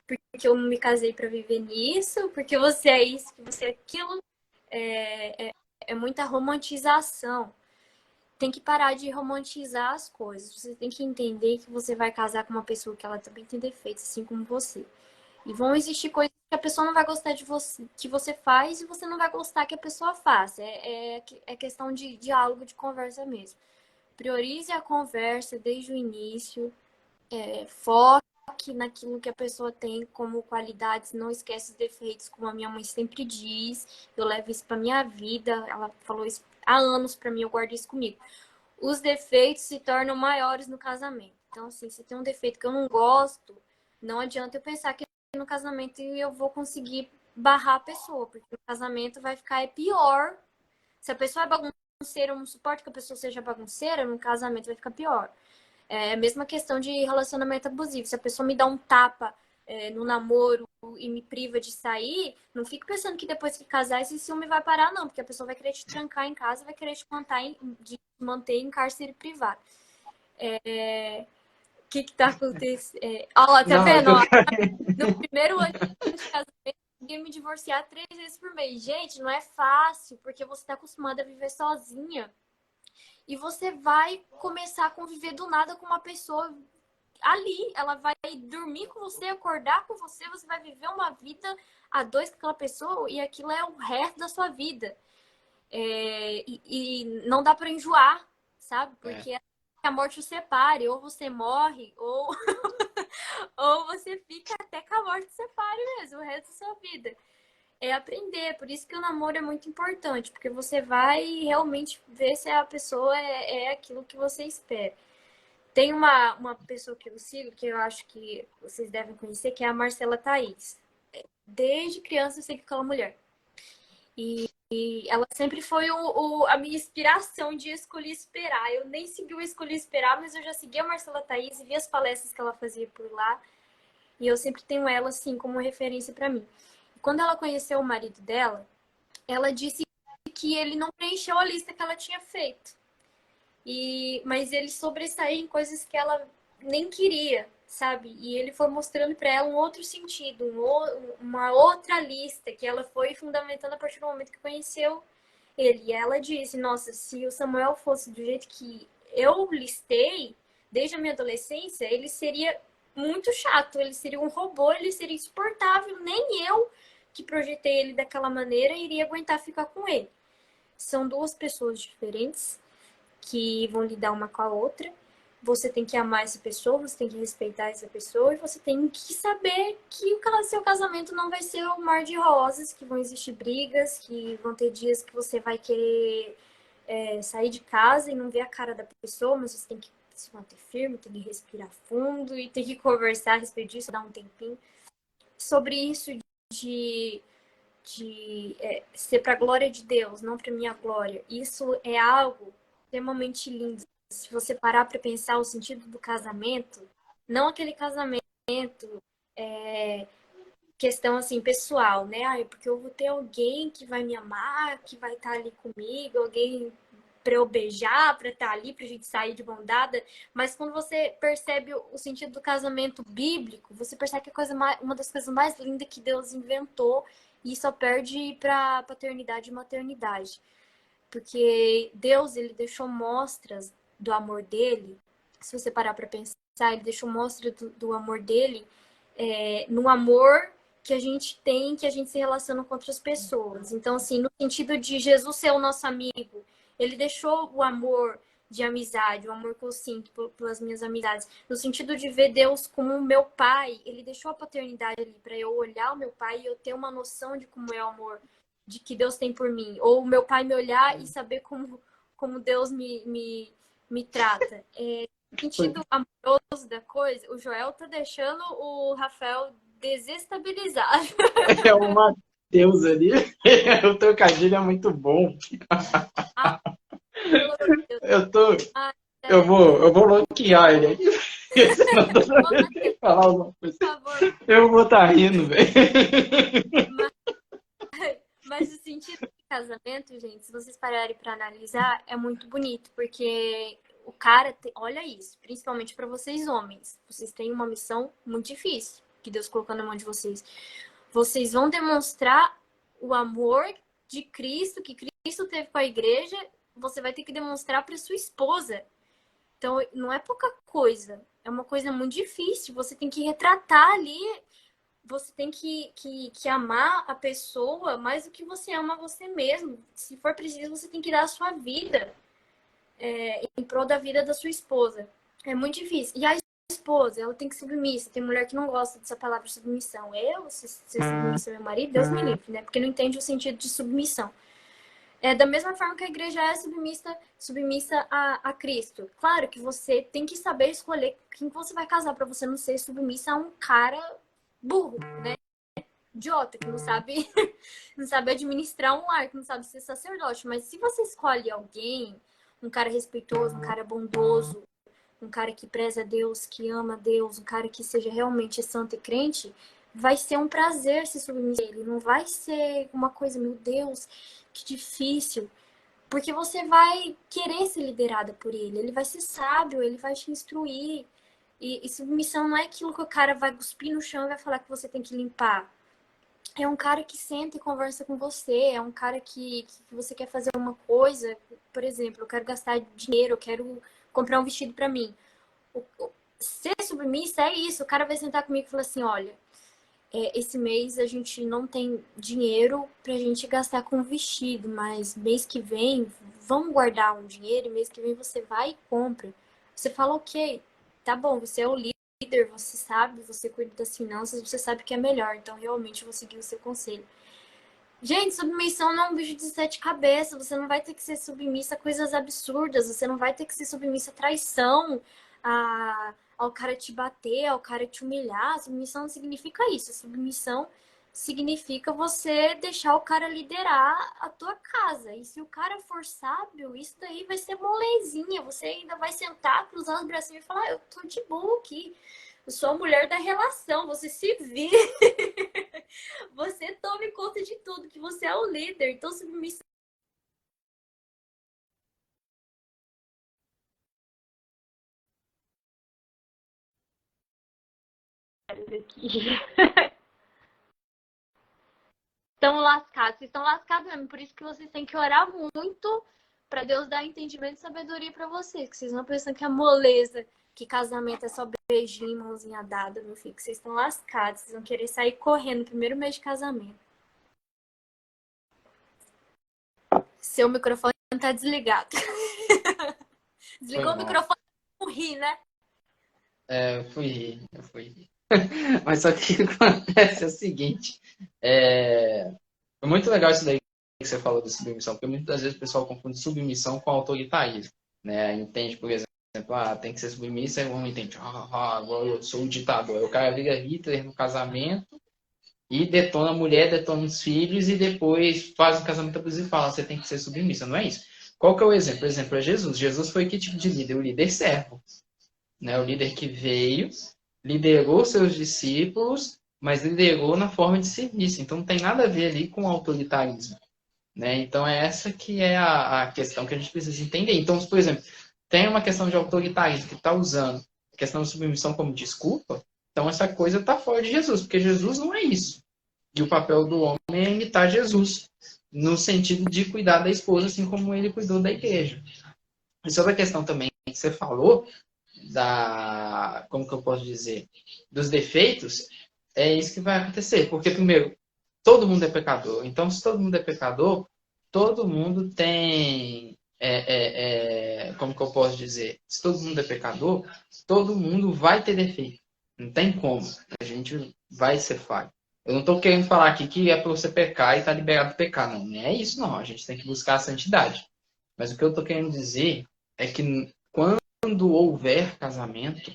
porque eu não me casei para viver nisso, porque você é isso, que você é aquilo. É muita romantização. Tem que parar de romantizar as coisas. Você tem que entender que você vai casar com uma pessoa que ela também tem defeitos, assim como você. E vão existir coisas que a pessoa não vai gostar de você, que você faz, e você não vai gostar que a pessoa faça. É questão de diálogo, de conversa mesmo. Priorize a conversa desde o início. Foque naquilo que a pessoa tem como qualidades, não esquece os defeitos, como a minha mãe sempre diz. Eu levo isso para minha vida. Ela falou isso há anos para mim, eu guardo isso comigo. Os defeitos se tornam maiores no casamento. Então, assim, se tem um defeito que eu não gosto, não adianta eu pensar que no casamento eu vou conseguir barrar a pessoa, porque o casamento vai ficar pior. Se a pessoa é bagunceira, eu não suporto que a pessoa seja bagunceira, no casamento vai ficar pior. É a mesma questão de relacionamento abusivo. Se a pessoa me dá um tapa no namoro e me priva de sair, não fique pensando que depois que casar esse ciúme vai parar, não, porque a pessoa vai querer te trancar em casa, vai querer te manter em cárcere privado. O que tá acontecendo? Ó, tá Não, eu vendo? tô... Ó, no primeiro ano de casamento, eu ia me divorciar 3 vezes por mês. Gente, não é fácil, porque você tá acostumada a viver sozinha. E você vai começar a conviver do nada com uma pessoa ali. Ela vai dormir com você, acordar com você, você vai viver uma vida a dois com aquela pessoa e aquilo é o resto da sua vida. E não dá para enjoar, sabe? Porque a morte o separe, ou você morre, ou você fica até que a morte separe mesmo, o resto da sua vida. É aprender, por isso que o namoro é muito importante, porque você vai realmente ver se a pessoa é aquilo que você espera. Tem uma pessoa que eu sigo, que eu acho que vocês devem conhecer, que é a Marcela Thaís. Desde criança eu sei que aquela mulher. E ela sempre foi a minha inspiração de escolher esperar. Eu nem segui o escolher esperar, mas eu já segui a Marcela Thaís e vi as palestras que ela fazia por lá. E eu sempre tenho ela, assim, como referência para mim. Quando ela conheceu o marido dela, ela disse que ele não preencheu a lista que ela tinha feito. Mas ele sobressaía em coisas que ela nem queria, sabe? E ele foi mostrando para ela um outro sentido, uma outra lista que ela foi fundamentando a partir do momento que conheceu ele. E ela disse: Nossa, se o Samuel fosse do jeito que eu listei desde a minha adolescência, ele seria muito chato, ele seria um robô, ele seria insuportável. Nem eu, que projetei ele daquela maneira, iria aguentar ficar com ele. São duas pessoas diferentes que vão lidar uma com a outra. Você tem que amar essa pessoa, você tem que respeitar essa pessoa e você tem que saber que o seu casamento não vai ser um mar de rosas, que vão existir brigas, que vão ter dias que você vai querer sair de casa e não ver a cara da pessoa, mas você tem que se manter firme, tem que respirar fundo e tem que conversar a respeito disso, dar um tempinho. Sobre isso de ser para a glória de Deus, não para minha glória. Isso é algo extremamente lindo. Se você parar para pensar o sentido do casamento, não aquele casamento questão assim pessoal, né? Porque eu vou ter alguém que vai me amar, que vai estar ali comigo, alguém para eu beijar, para estar ali, para a gente sair de mão dada. Mas quando você percebe o sentido do casamento bíblico, você percebe que é uma das coisas mais lindas que Deus inventou e só perde para paternidade e maternidade. Porque Deus, ele deixou mostras do amor dele. Se você parar para pensar, ele deixou mostras do amor dele no amor que a gente tem, que a gente se relaciona com outras pessoas. Então, assim, no sentido de Jesus ser o nosso amigo, ele deixou o amor de amizade, o amor que eu sinto pelas minhas amizades, no sentido de ver Deus como meu pai. Ele deixou a paternidade ali para eu olhar o meu pai e eu ter uma noção de como é o amor de que Deus tem por mim, ou o meu pai me olhar e saber como Deus me trata. No sentido amoroso da coisa, o Joel tá deixando o Rafael desestabilizado. É o Matheus ali. O trocadilho é muito bom. Ah, pelo amor de Deus. Eu tô. Ah, Eu vou bloquear ele aqui. Porque senão toda vez que ele falar alguma coisa, por favor. eu vou estar rindo, velho. Mas o sentido de casamento, gente, se vocês pararem para analisar, é muito bonito, porque o cara, olha isso, principalmente para vocês homens, vocês têm uma missão muito difícil que Deus colocou na mão de vocês. Vocês vão demonstrar o amor de Cristo, que Cristo teve com a igreja, você vai ter que demonstrar para sua esposa. Então, não é pouca coisa, é uma coisa muito difícil. Você tem que retratar ali, você tem que amar a pessoa mais do que você ama você mesmo. Se for preciso, você tem que dar a sua vida em prol da vida da sua esposa. É muito difícil. E a esposa, ela tem que ser submissa. Tem mulher que não gosta dessa palavra submissão. Eu, se submissa ao meu marido, Deus me livre, né? Porque não entende o sentido de submissão. É da mesma forma que a igreja é submissa a Cristo. Claro que você tem que saber escolher quem você vai casar para você não ser submissa a um cara burro, né? Idiota, que não sabe, não sabe administrar um lar, que não sabe ser sacerdote. Mas se você escolhe alguém, um cara respeitoso, um cara bondoso, um cara que preza a Deus, que ama a Deus, um cara que seja realmente santo e crente, vai ser um prazer se submeter a ele. Não vai ser uma coisa, meu Deus, que difícil. Porque você vai querer ser liderada por ele. Ele vai ser sábio, ele vai te instruir. E submissão não é aquilo que o cara vai cuspir no chão e vai falar que você tem que limpar. É um cara que senta e conversa com você. É um cara que você quer fazer uma coisa. Por exemplo, eu quero gastar dinheiro, eu quero comprar um vestido para mim. Ser submissa é isso. O cara vai sentar comigo e falar assim, olha, esse mês a gente não tem dinheiro pra gente gastar com vestido, mas mês que vem, vamos guardar um dinheiro e mês que vem você vai e compra. Você fala, ok, tá bom, você é o líder, você sabe, você cuida das finanças, você sabe que é melhor, então realmente eu vou seguir o seu conselho. Gente, submissão não é um bicho de sete cabeças, você não vai ter que ser submissa a coisas absurdas, você não vai ter que ser submissa a traição, ao cara te bater, ao cara te humilhar. Submissão não significa isso. Submissão significa você deixar o cara liderar a tua casa. E se o cara for sábio, isso daí vai ser molezinha. Você ainda vai sentar, cruzar os bracinhos e falar, eu tô de boa aqui. Eu sou a mulher da relação, você se vira. Você tome conta de tudo, que você é o líder. Então, submissão aqui. Estão lascados, vocês estão lascados mesmo. Por isso que vocês têm que orar muito para Deus dar entendimento e sabedoria para vocês. Que vocês não pensam que é moleza, que casamento é só beijinho, mãozinha dada, meu filho. Que vocês estão lascados, vocês vão querer sair correndo no primeiro mês de casamento. Seu microfone tá desligado. Desligou o microfone, não ri, né? Eu fui rir. Mas só que o que acontece é o seguinte, é muito legal isso daí que você falou de submissão, porque muitas vezes o pessoal confunde submissão com autoritarismo, né? Entende, por exemplo, tem que ser submissa, e o homem entende, agora eu sou o ditador. Aí o cara vira Hitler no casamento e detona a mulher, detona os filhos e depois faz um casamento abusivo e fala, você tem que ser submissa. Não é isso. Qual que é o exemplo? O exemplo é Jesus. Jesus foi que tipo de líder? O líder servo, né? O líder que veio, liderou seus discípulos, mas liderou na forma de serviço. Então não tem nada a ver ali com autoritarismo, né? Então é essa que é a questão que a gente precisa entender. Então, por exemplo, tem uma questão de autoritarismo que está usando a questão de submissão como desculpa, então essa coisa está fora de Jesus, porque Jesus não é isso. E o papel do homem é imitar Jesus, no sentido de cuidar da esposa, assim como ele cuidou da igreja. E sobre a questão também que você falou, como que eu posso dizer, dos defeitos, é isso que vai acontecer. Porque, primeiro, todo mundo é pecador. Então, se todo mundo é pecador, todo mundo tem como que eu posso dizer? Se todo mundo é pecador, todo mundo vai ter defeito. Não tem como. A gente vai ser falho. Eu não estou querendo falar aqui que é para você pecar e estar liberado de pecar. Não, não é isso, não. A gente tem que buscar a santidade. Mas o que eu estou querendo dizer é que quando houver casamento,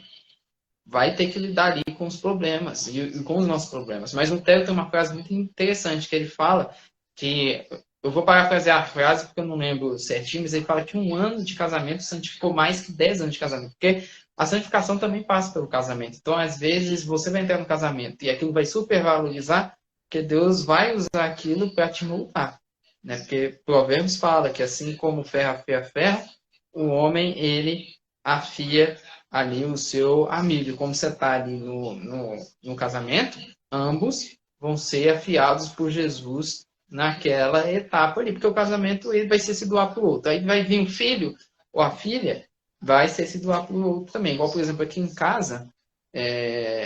vai ter que lidar ali com os problemas e com os nossos problemas. Mas o Theo tem uma frase muito interessante que ele fala que eu vou parafrasear a frase porque eu não lembro certinho, mas ele fala que 1 ano de casamento santificou mais que 10 anos de casamento, porque a santificação também passa pelo casamento. Então, às vezes, você vai entrar no casamento e aquilo vai supervalorizar, porque Deus vai usar aquilo para te moldar, né? Porque Provérbios fala que assim como ferro afia ferro, o homem, ele afia ali o seu amigo. Como você está ali no casamento, ambos vão ser afiados por Jesus naquela etapa ali, porque o casamento ele vai ser se doar para o outro. Aí vai vir o filho ou a filha, vai ser se doar para o outro também. Igual, por exemplo, aqui em casa,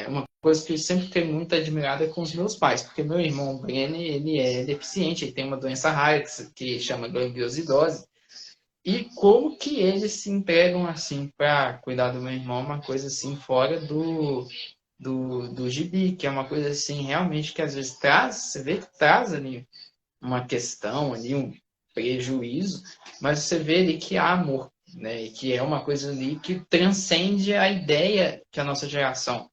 uma coisa que eu sempre fiquei muito admirada é com os meus pais, porque meu irmão Brenner, ele é deficiente, ele tem uma doença rara que chama gangliosidose, e como que eles se entregam assim para cuidar do meu irmão, uma coisa assim fora do gibi, que é uma coisa assim realmente que às vezes traz, você vê que traz ali uma questão, ali um prejuízo, mas você vê ali que há amor, né? E que é uma coisa ali que transcende a ideia que a nossa geração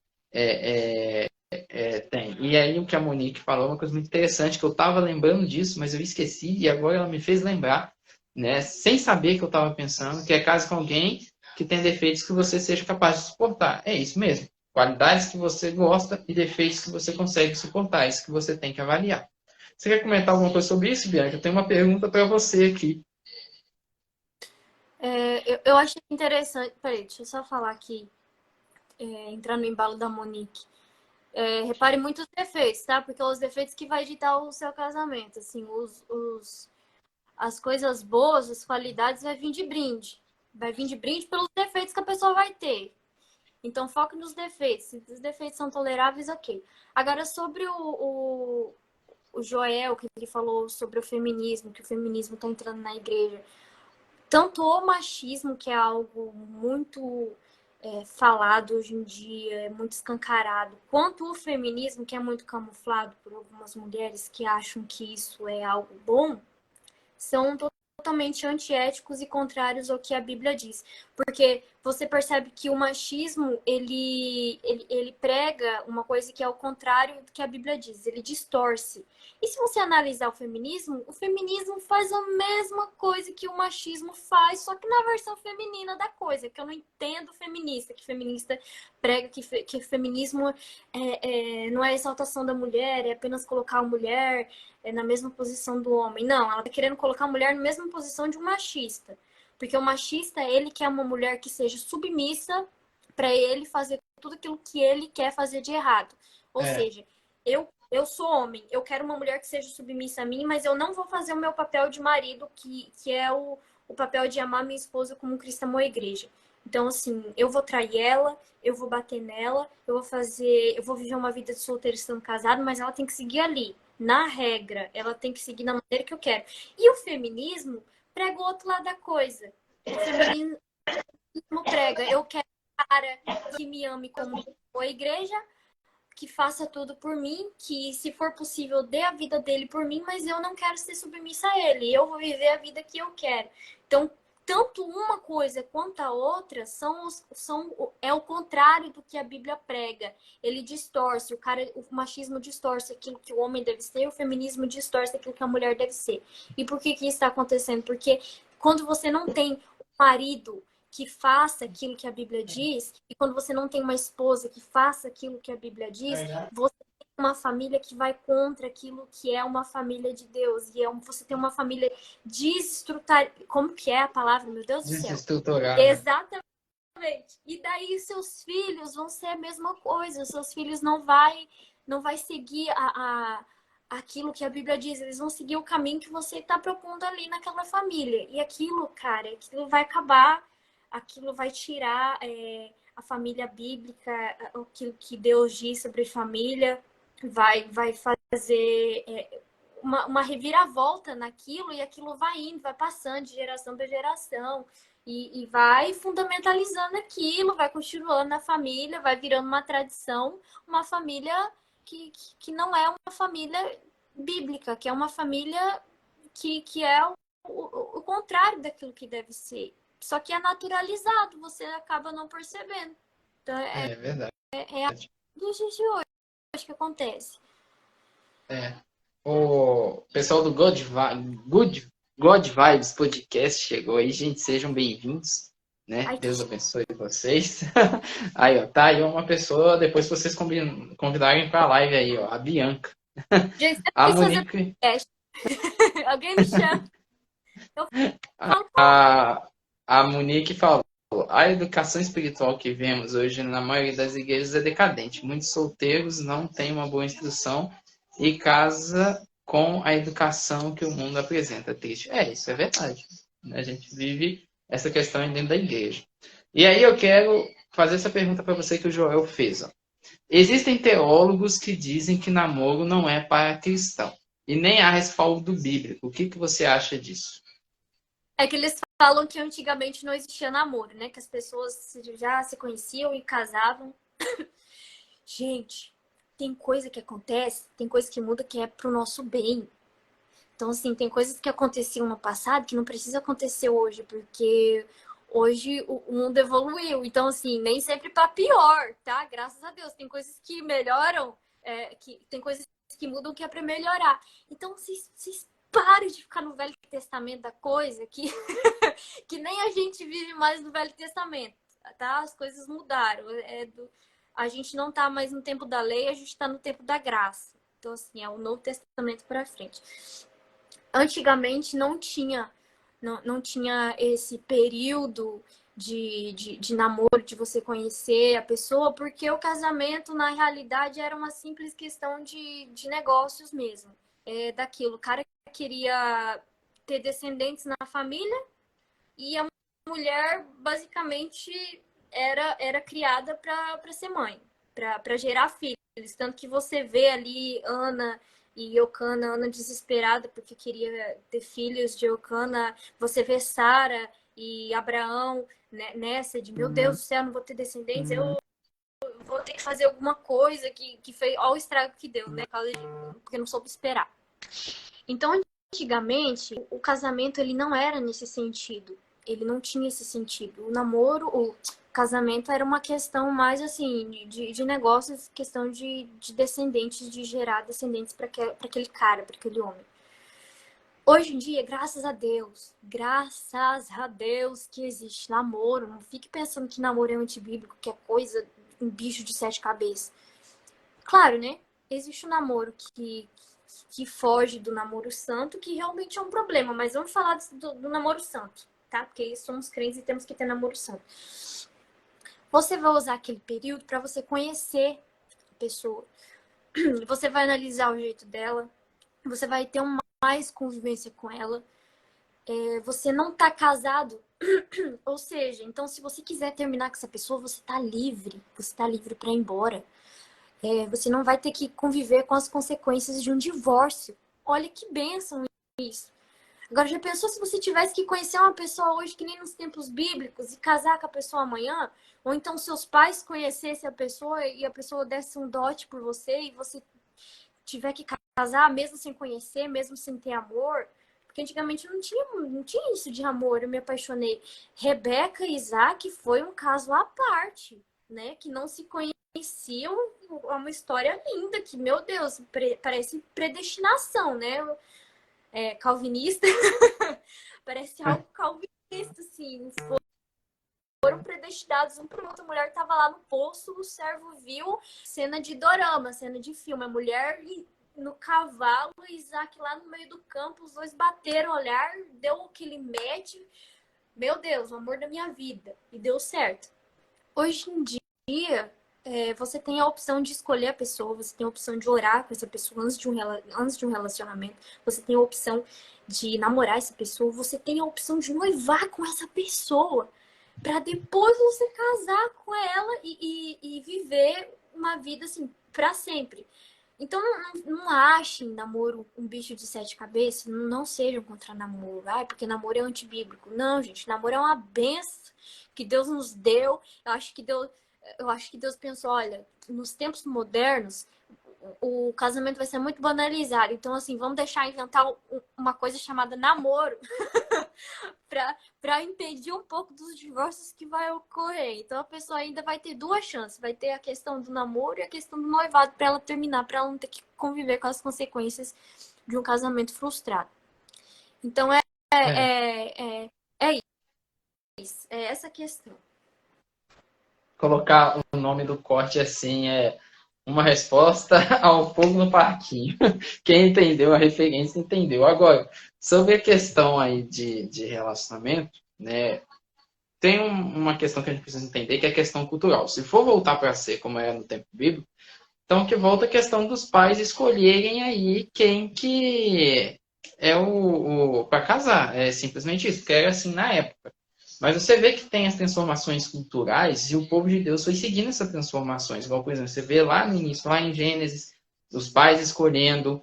tem. E aí o que a Monique falou, é uma coisa muito interessante, que eu estava lembrando disso, mas eu esqueci, e agora ela me fez lembrar, né? Sem saber que eu estava pensando, que é caso com alguém que tem defeitos que você seja capaz de suportar. É isso mesmo. Qualidades que você gosta e defeitos que você consegue suportar. É isso que você tem que avaliar. Você quer comentar alguma coisa sobre isso, Bianca? Eu tenho uma pergunta para você aqui. Eu achei interessante. Peraí, deixa eu só falar aqui, entrar no embalo da Monique. Repare muito os defeitos, tá? Porque é os defeitos que vai ditar o seu casamento. Assim, as coisas boas, as qualidades vai vir de brinde. Vai vir de brinde pelos defeitos que a pessoa vai ter. Então, foque nos defeitos. Se os defeitos são toleráveis, ok. Agora, sobre o Joel, que ele falou sobre o feminismo, que o feminismo está entrando na igreja. Tanto o machismo, que é algo muito falado hoje em dia, é muito escancarado, quanto o feminismo, que é muito camuflado por algumas mulheres que acham que isso é algo bom, são totalmente antiéticos e contrários ao que a Bíblia diz. Porque você percebe que o machismo, ele prega uma coisa que é o contrário do que a Bíblia diz, ele distorce. E se você analisar o feminismo faz a mesma coisa que o machismo faz, só que na versão feminina da coisa, que eu não entendo feminista, que feminista prega que feminismo não é a exaltação da mulher, é apenas colocar a mulher na mesma posição do homem. Não, ela tá querendo colocar a mulher na mesma posição de um machista. Porque o machista, ele quer uma mulher que seja submissa para ele fazer tudo aquilo que ele quer fazer de errado. Ou seja, eu sou homem, eu quero uma mulher que seja submissa a mim, mas eu não vou fazer o meu papel de marido, que é o papel de amar minha esposa como Cristo amou a igreja. Então, assim, eu vou trair ela, eu vou bater nela, eu vou viver uma vida de solteiro estando casado, mas ela tem que seguir ali, na regra, ela tem que seguir na maneira que eu quero. E o feminismo prega o outro lado da coisa. O feminismo prega, eu quero um cara que me ame como a igreja, que faça tudo por mim, que se for possível dê a vida dele por mim, mas eu não quero ser submissa a ele, eu vou viver a vida que eu quero. Então, tanto uma coisa quanto a outra é o contrário do que a Bíblia prega. Ele distorce, o machismo distorce aquilo que o homem deve ser, o feminismo distorce aquilo que a mulher deve ser. E por que isso está acontecendo? Porque quando você não tem um marido que faça aquilo que a Bíblia diz, e quando você não tem uma esposa que faça aquilo que a Bíblia diz, você tem uma família que vai contra aquilo que é uma família de Deus. E você tem uma família desestruturada. Como que é a palavra, meu Deus do céu? Desestruturada. Exatamente. E daí seus filhos vão ser a mesma coisa. Os seus filhos não vai seguir aquilo que a Bíblia diz. Eles vão seguir o caminho que você está propondo ali naquela família. E aquilo, cara, aquilo vai acabar, aquilo vai tirar a família bíblica, aquilo que Deus diz sobre família, vai fazer uma reviravolta naquilo e aquilo vai indo, vai passando de geração para geração e vai fundamentalizando aquilo, vai continuando na família, vai virando uma tradição, uma família que não é uma família bíblica, que é uma família que é o contrário daquilo que deve ser. Só que é naturalizado, você acaba não percebendo. Então, É verdade. é a dos dias de hoje que acontece. É. O pessoal do God Vibes Podcast chegou aí, gente. Sejam bem-vindos, né? Ai, Deus abençoe vocês. Aí, ó, tá aí uma pessoa, depois vocês convidarem para a live aí, ó, a Bianca. gente, sempre A quis fazer Monique, podcast. Alguém me chama. Eu falo, a Monique falou: a educação espiritual que vemos hoje na maioria das igrejas é decadente. Muitos solteiros não têm uma boa instrução e casa com a educação que o mundo apresenta. Triste. É, isso é verdade. A gente vive essa questão dentro da igreja. E aí eu quero fazer essa pergunta para você que o Joel fez. Ó. Existem teólogos que dizem que namoro não é para cristão. E nem há respaldo bíblico. O que você acha disso? é que eles falam que antigamente não existia namoro, né? Que as pessoas já se conheciam e casavam. Gente, tem coisa que acontece, tem coisa que muda que é pro nosso bem. Então, assim, tem coisas que aconteciam no passado que não precisa acontecer hoje, porque hoje o mundo evoluiu. Então, assim, nem sempre para pior, tá? Graças a Deus. Tem coisas que melhoram, tem coisas que mudam que é para melhorar. Então, vocês parem de ficar no Velho Testamento da coisa, que nem a gente vive mais no Velho Testamento, tá? As coisas mudaram. A gente não tá mais no tempo da lei, a gente tá no tempo da graça. Então, assim, é o Novo Testamento para frente. Antigamente não tinha esse período de namoro, de você conhecer a pessoa, porque o casamento, na realidade, era uma simples questão de negócios mesmo. Daquilo, o cara queria ter descendentes na família e a mulher, basicamente, era criada para ser mãe, para gerar filhos. Tanto que você vê ali Ana e Eucana, Ana desesperada porque queria ter filhos de Eucana. Você vê Sara e Abraão, né, nessa de, meu Deus do céu, não vou ter descendentes, eu vou ter que fazer alguma coisa que foi, olha o estrago que deu, né? Porque não soube esperar. Então, antigamente, o casamento ele não era nesse sentido. Ele não tinha esse sentido. O namoro, o casamento era uma questão mais assim de negócios, questão de descendentes, de gerar descendentes para aquele cara, para aquele homem. Hoje em dia, graças a Deus que existe namoro. Não fique pensando que namoro é antibíblico, que é coisa, um bicho de 7 cabeças. Claro, né? Existe um namoro que foge do namoro santo, que realmente é um problema. Mas vamos falar do namoro santo, tá? Porque somos crentes e temos que ter namoro santo. Você vai usar aquele período para você conhecer a pessoa. Você vai analisar o jeito dela. Você vai ter mais convivência com ela. Você não tá casado. Ou seja, então se você quiser terminar com essa pessoa, você tá livre. Você tá livre para ir embora. Você não vai ter que conviver com as consequências de um divórcio. Olha que bênção isso. Agora, já pensou se você tivesse que conhecer uma pessoa hoje, que nem nos tempos bíblicos, e casar com a pessoa amanhã? Ou então seus pais conhecessem a pessoa e a pessoa desse um dote por você e você tiver que casar, mesmo sem conhecer, mesmo sem ter amor? Porque antigamente não tinha isso de amor, eu me apaixonei. Rebeca e Isaac foi um caso à parte, né? Que não se conheciam, é uma história linda, que, meu Deus, parece predestinação, né? Calvinista, parece algo calvinista, assim. Foram predestinados um para o outro. A mulher estava lá no poço, o servo viu cena de dorama, cena de filme. A mulher no cavalo, Isaac lá no meio do campo, os dois bateram o olhar, deu aquele match. Meu Deus, o amor da minha vida. E deu certo. Hoje em dia, você tem a opção de escolher a pessoa, você tem a opção de orar com essa pessoa antes de um relacionamento, você tem a opção de namorar essa pessoa, você tem a opção de noivar com essa pessoa, para depois você casar com ela e viver uma vida assim, para sempre. Então não achem namoro um bicho de sete cabeças, não sejam contra namoro. Ai, porque namoro é antibíblico. Não, gente, namoro é uma benção que Deus nos deu. Eu acho que Deus pensou, olha, nos tempos modernos, o casamento vai ser muito banalizado. Então, assim, vamos deixar inventar uma coisa chamada namoro para impedir um pouco dos divórcios que vai ocorrer. Então a pessoa ainda vai ter duas chances, vai ter a questão do namoro e a questão do noivado para ela terminar, para ela não ter que conviver com as consequências de um casamento frustrado. Então É, é isso, é essa questão. colocar o nome do corte assim é uma resposta ao fogo no parquinho. Quem entendeu a referência entendeu. Agora, sobre a questão aí de relacionamento, né? Tem uma questão que a gente precisa entender, que é a questão cultural. Se for voltar para ser como era no tempo bíblico, então que volta a questão dos pais escolherem aí quem que é o para casar. É simplesmente isso, porque era assim na época. Mas você vê que tem as transformações culturais e o povo de Deus foi seguindo essas transformações. Igual, por exemplo, você vê lá no início, lá em Gênesis, os pais escolhendo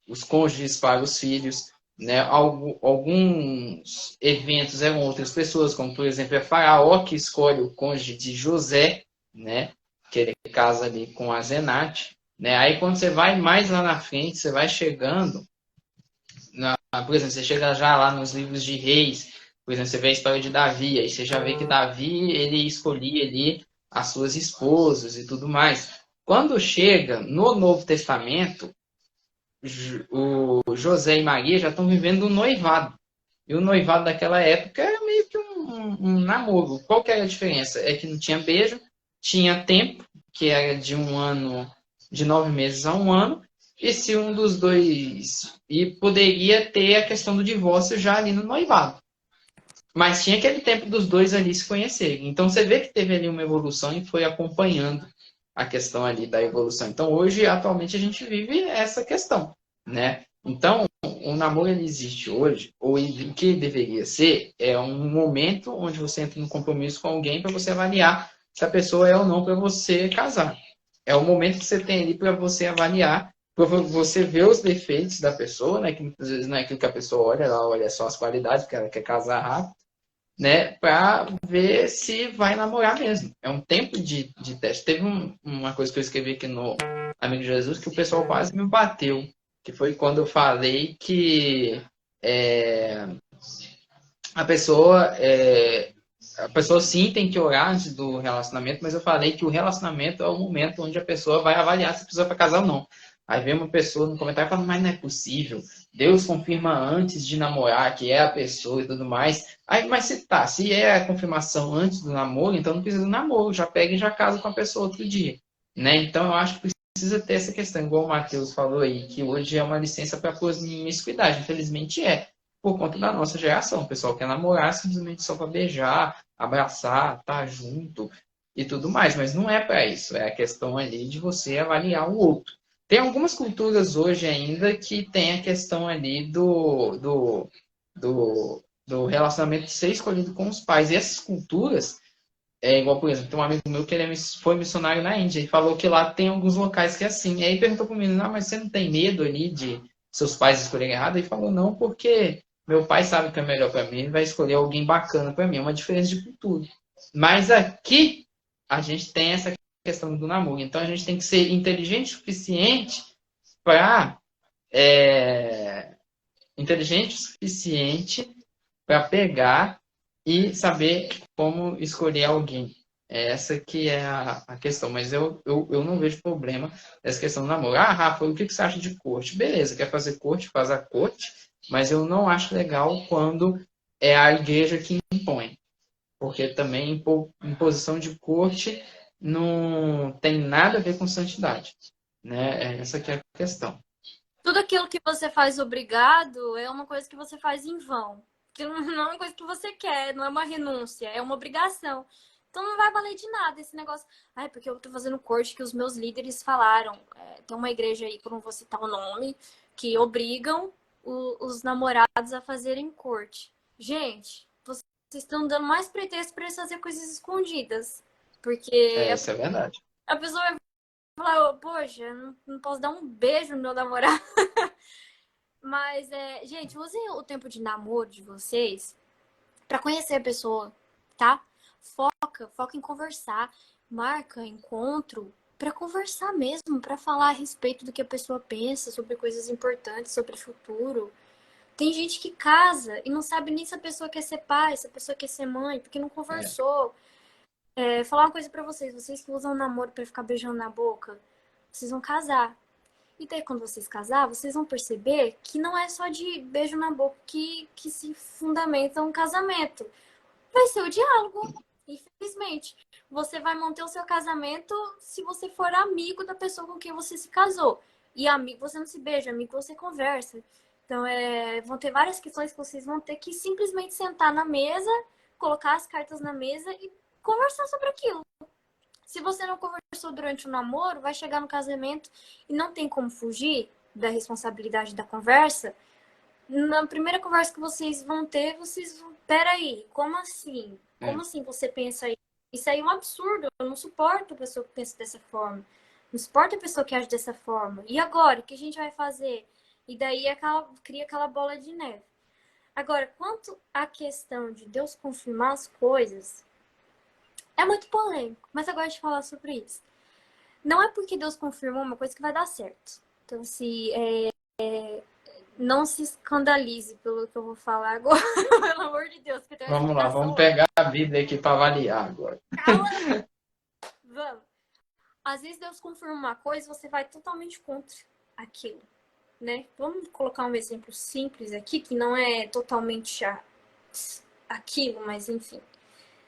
os cônjuges para os filhos. Né? Alguns eventos eram outras pessoas, como por exemplo é Faraó que escolhe o cônjuge de José, né? Que ele casa ali com a Zenate. Né? Aí quando você vai mais lá na frente, você vai chegando por exemplo, você chega já lá nos livros de reis, por exemplo, você vê a história de Davi, aí você já vê que Davi, ele escolhia ali as suas esposas e tudo mais. Quando chega no Novo Testamento, o José e Maria já estão vivendo um noivado. E o noivado daquela época era meio que um namoro. Qual que era a diferença? É que não tinha beijo, tinha tempo, que era de um ano, de 9 meses a um ano, e se um dos dois. E poderia ter a questão do divórcio já ali no noivado. Mas tinha aquele tempo dos dois ali se conhecerem. Então você vê que teve ali uma evolução e foi acompanhando a questão ali da evolução. Então hoje, atualmente, a gente vive essa questão, né? Então, o namoro ele existe hoje, ou o que deveria ser, é um momento onde você entra em um compromisso com alguém para você avaliar se a pessoa é ou não para você casar. É o momento que você tem ali para você avaliar, para você ver os defeitos da pessoa, né? Que muitas vezes não é aquilo que a pessoa olha, ela olha só as qualidades, porque ela quer casar rápido, né? Para ver se vai namorar mesmo. É um tempo de teste. Teve uma coisa que eu escrevi aqui no Amigo de Jesus que o pessoal quase me bateu, que foi quando eu falei que é, a pessoa a pessoa sim tem que orar antes do relacionamento, mas eu falei que o relacionamento é o momento onde a pessoa vai avaliar se precisa para casar ou não. Aí vem uma pessoa no comentário falando, mas não é possível. Deus confirma antes de namorar que é a pessoa e tudo mais. Aí, mas se é a confirmação antes do namoro, então não precisa do namoro, já pega e já casa com a pessoa outro dia. Né? Então eu acho que precisa ter essa questão, igual o Matheus falou aí, que hoje é uma licença para promiscuidade. Infelizmente é por conta da nossa geração. O pessoal quer namorar simplesmente só para beijar, abraçar, estar tá junto e tudo mais. Mas não é para isso. É a questão ali de você avaliar o outro. Tem algumas culturas hoje ainda que tem a questão ali do relacionamento ser escolhido com os pais. E essas culturas, igual, por exemplo, tem um amigo meu que ele foi missionário na Índia e falou que lá tem alguns locais que é assim. E aí perguntou para o menino, não, mas você não tem medo ali de seus pais escolherem errado? Ele falou, não, porque meu pai sabe o que é melhor para mim, ele vai escolher alguém bacana para mim. É uma diferença de cultura. Mas aqui a gente tem essa questão do namoro. Então a gente tem que ser inteligente o suficiente para inteligente o suficiente para pegar e saber como escolher alguém. Essa que é a questão. Mas eu não vejo problema nessa questão do namoro. Ah, Rafa, o que você acha de corte? Beleza, quer fazer corte? Faz a corte. Mas eu não acho legal quando é a igreja que impõe. Porque também imposição de corte não tem nada a ver com santidade. Né? Essa que é a questão. Tudo aquilo que você faz obrigado é uma coisa que você faz em vão. Que não é uma coisa que você quer, não é uma renúncia, é uma obrigação. Então não vai valer de nada esse negócio. Ai, porque eu tô fazendo corte que os meus líderes falaram. Tem uma igreja aí, que eu não vou citar o nome, que obrigam os namorados a fazerem corte. Gente, vocês estão dando mais pretexto para eles fazer coisas escondidas. Porque Isso é verdade. a pessoa vai falar, poxa, não posso dar um beijo no meu namorado. Mas, gente, usem o tempo de namoro de vocês pra conhecer a pessoa, tá? Foca em conversar. Marca encontro pra conversar mesmo, pra falar a respeito do que a pessoa pensa, sobre coisas importantes, sobre o futuro. Tem gente que casa e não sabe nem se a pessoa quer ser pai, se a pessoa quer ser mãe, porque não É, conversou. Falar uma coisa pra vocês, vocês que usam namoro pra ficar beijando na boca, vocês vão casar. E daí, quando vocês casar, vocês vão perceber que não é só de beijo na boca que se fundamenta um casamento. Vai ser o diálogo, infelizmente. Você vai manter o seu casamento se você for amigo da pessoa com quem você se casou. E amigo você não se beija, amigo você conversa. Então, vão ter várias questões que vocês vão ter que simplesmente sentar na mesa, colocar as cartas na mesa e conversar sobre aquilo. Se você não conversou durante o namoro, vai chegar no casamento e não tem como fugir da responsabilidade da conversa. Na primeira conversa que vocês vão ter, vocês vão. Peraí, como assim? é. Como assim você pensa aí? Isso aí é um absurdo. Eu não suporto a pessoa que pensa dessa forma. Não suporto a pessoa que age dessa forma. E agora? O que a gente vai fazer? E daí cria aquela bola de neve. Agora, quanto à questão de Deus confirmar as coisas, é muito polêmico, mas eu gosto de falar sobre isso. Não é porque Deus confirmou uma coisa que vai dar certo. Então, se não se escandalize pelo que eu vou falar agora, pelo amor de Deus, porque tem uma Vamos lá, explicação vamos hoje. pegar a Bíblia aqui para avaliar agora. Cala! Vamos. Às vezes Deus confirma uma coisa e você vai totalmente contra aquilo, né? Vamos colocar um exemplo simples aqui, que não é totalmente aquilo, mas enfim.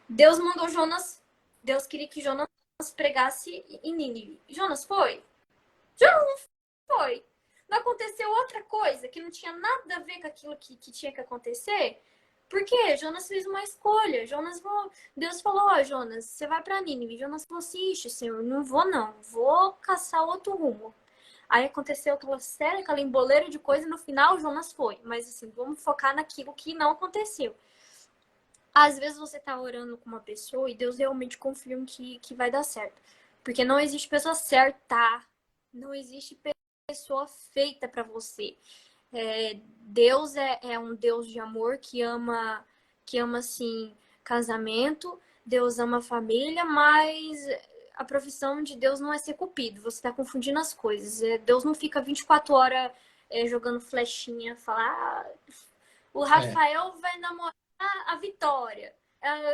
Deus mandou Jonas, Deus queria que Jonas pregasse em Nínive. Jonas foi? Jonas não foi. Não aconteceu outra coisa que não tinha nada a ver com aquilo que tinha que acontecer? Por quê? Jonas fez uma escolha. Deus falou, ó, Jonas, você vai pra Nínive. Jonas falou assim, ixi, senhor, não vou não. Vou caçar outro rumo. Aí aconteceu aquela série, aquela emboleira de coisa e no final Jonas foi. Mas assim, vamos focar naquilo que não aconteceu. Às vezes você tá orando com uma pessoa e Deus realmente confirma que vai dar certo. Porque não existe pessoa certa. Não existe pessoa feita para você. Deus é um Deus de amor que ama assim casamento. Deus ama família, mas a profissão de Deus não é ser cupido. Você está confundindo as coisas. Deus não fica 24 horas jogando flechinha, falar o É, Rafael vai namorar a Vitória.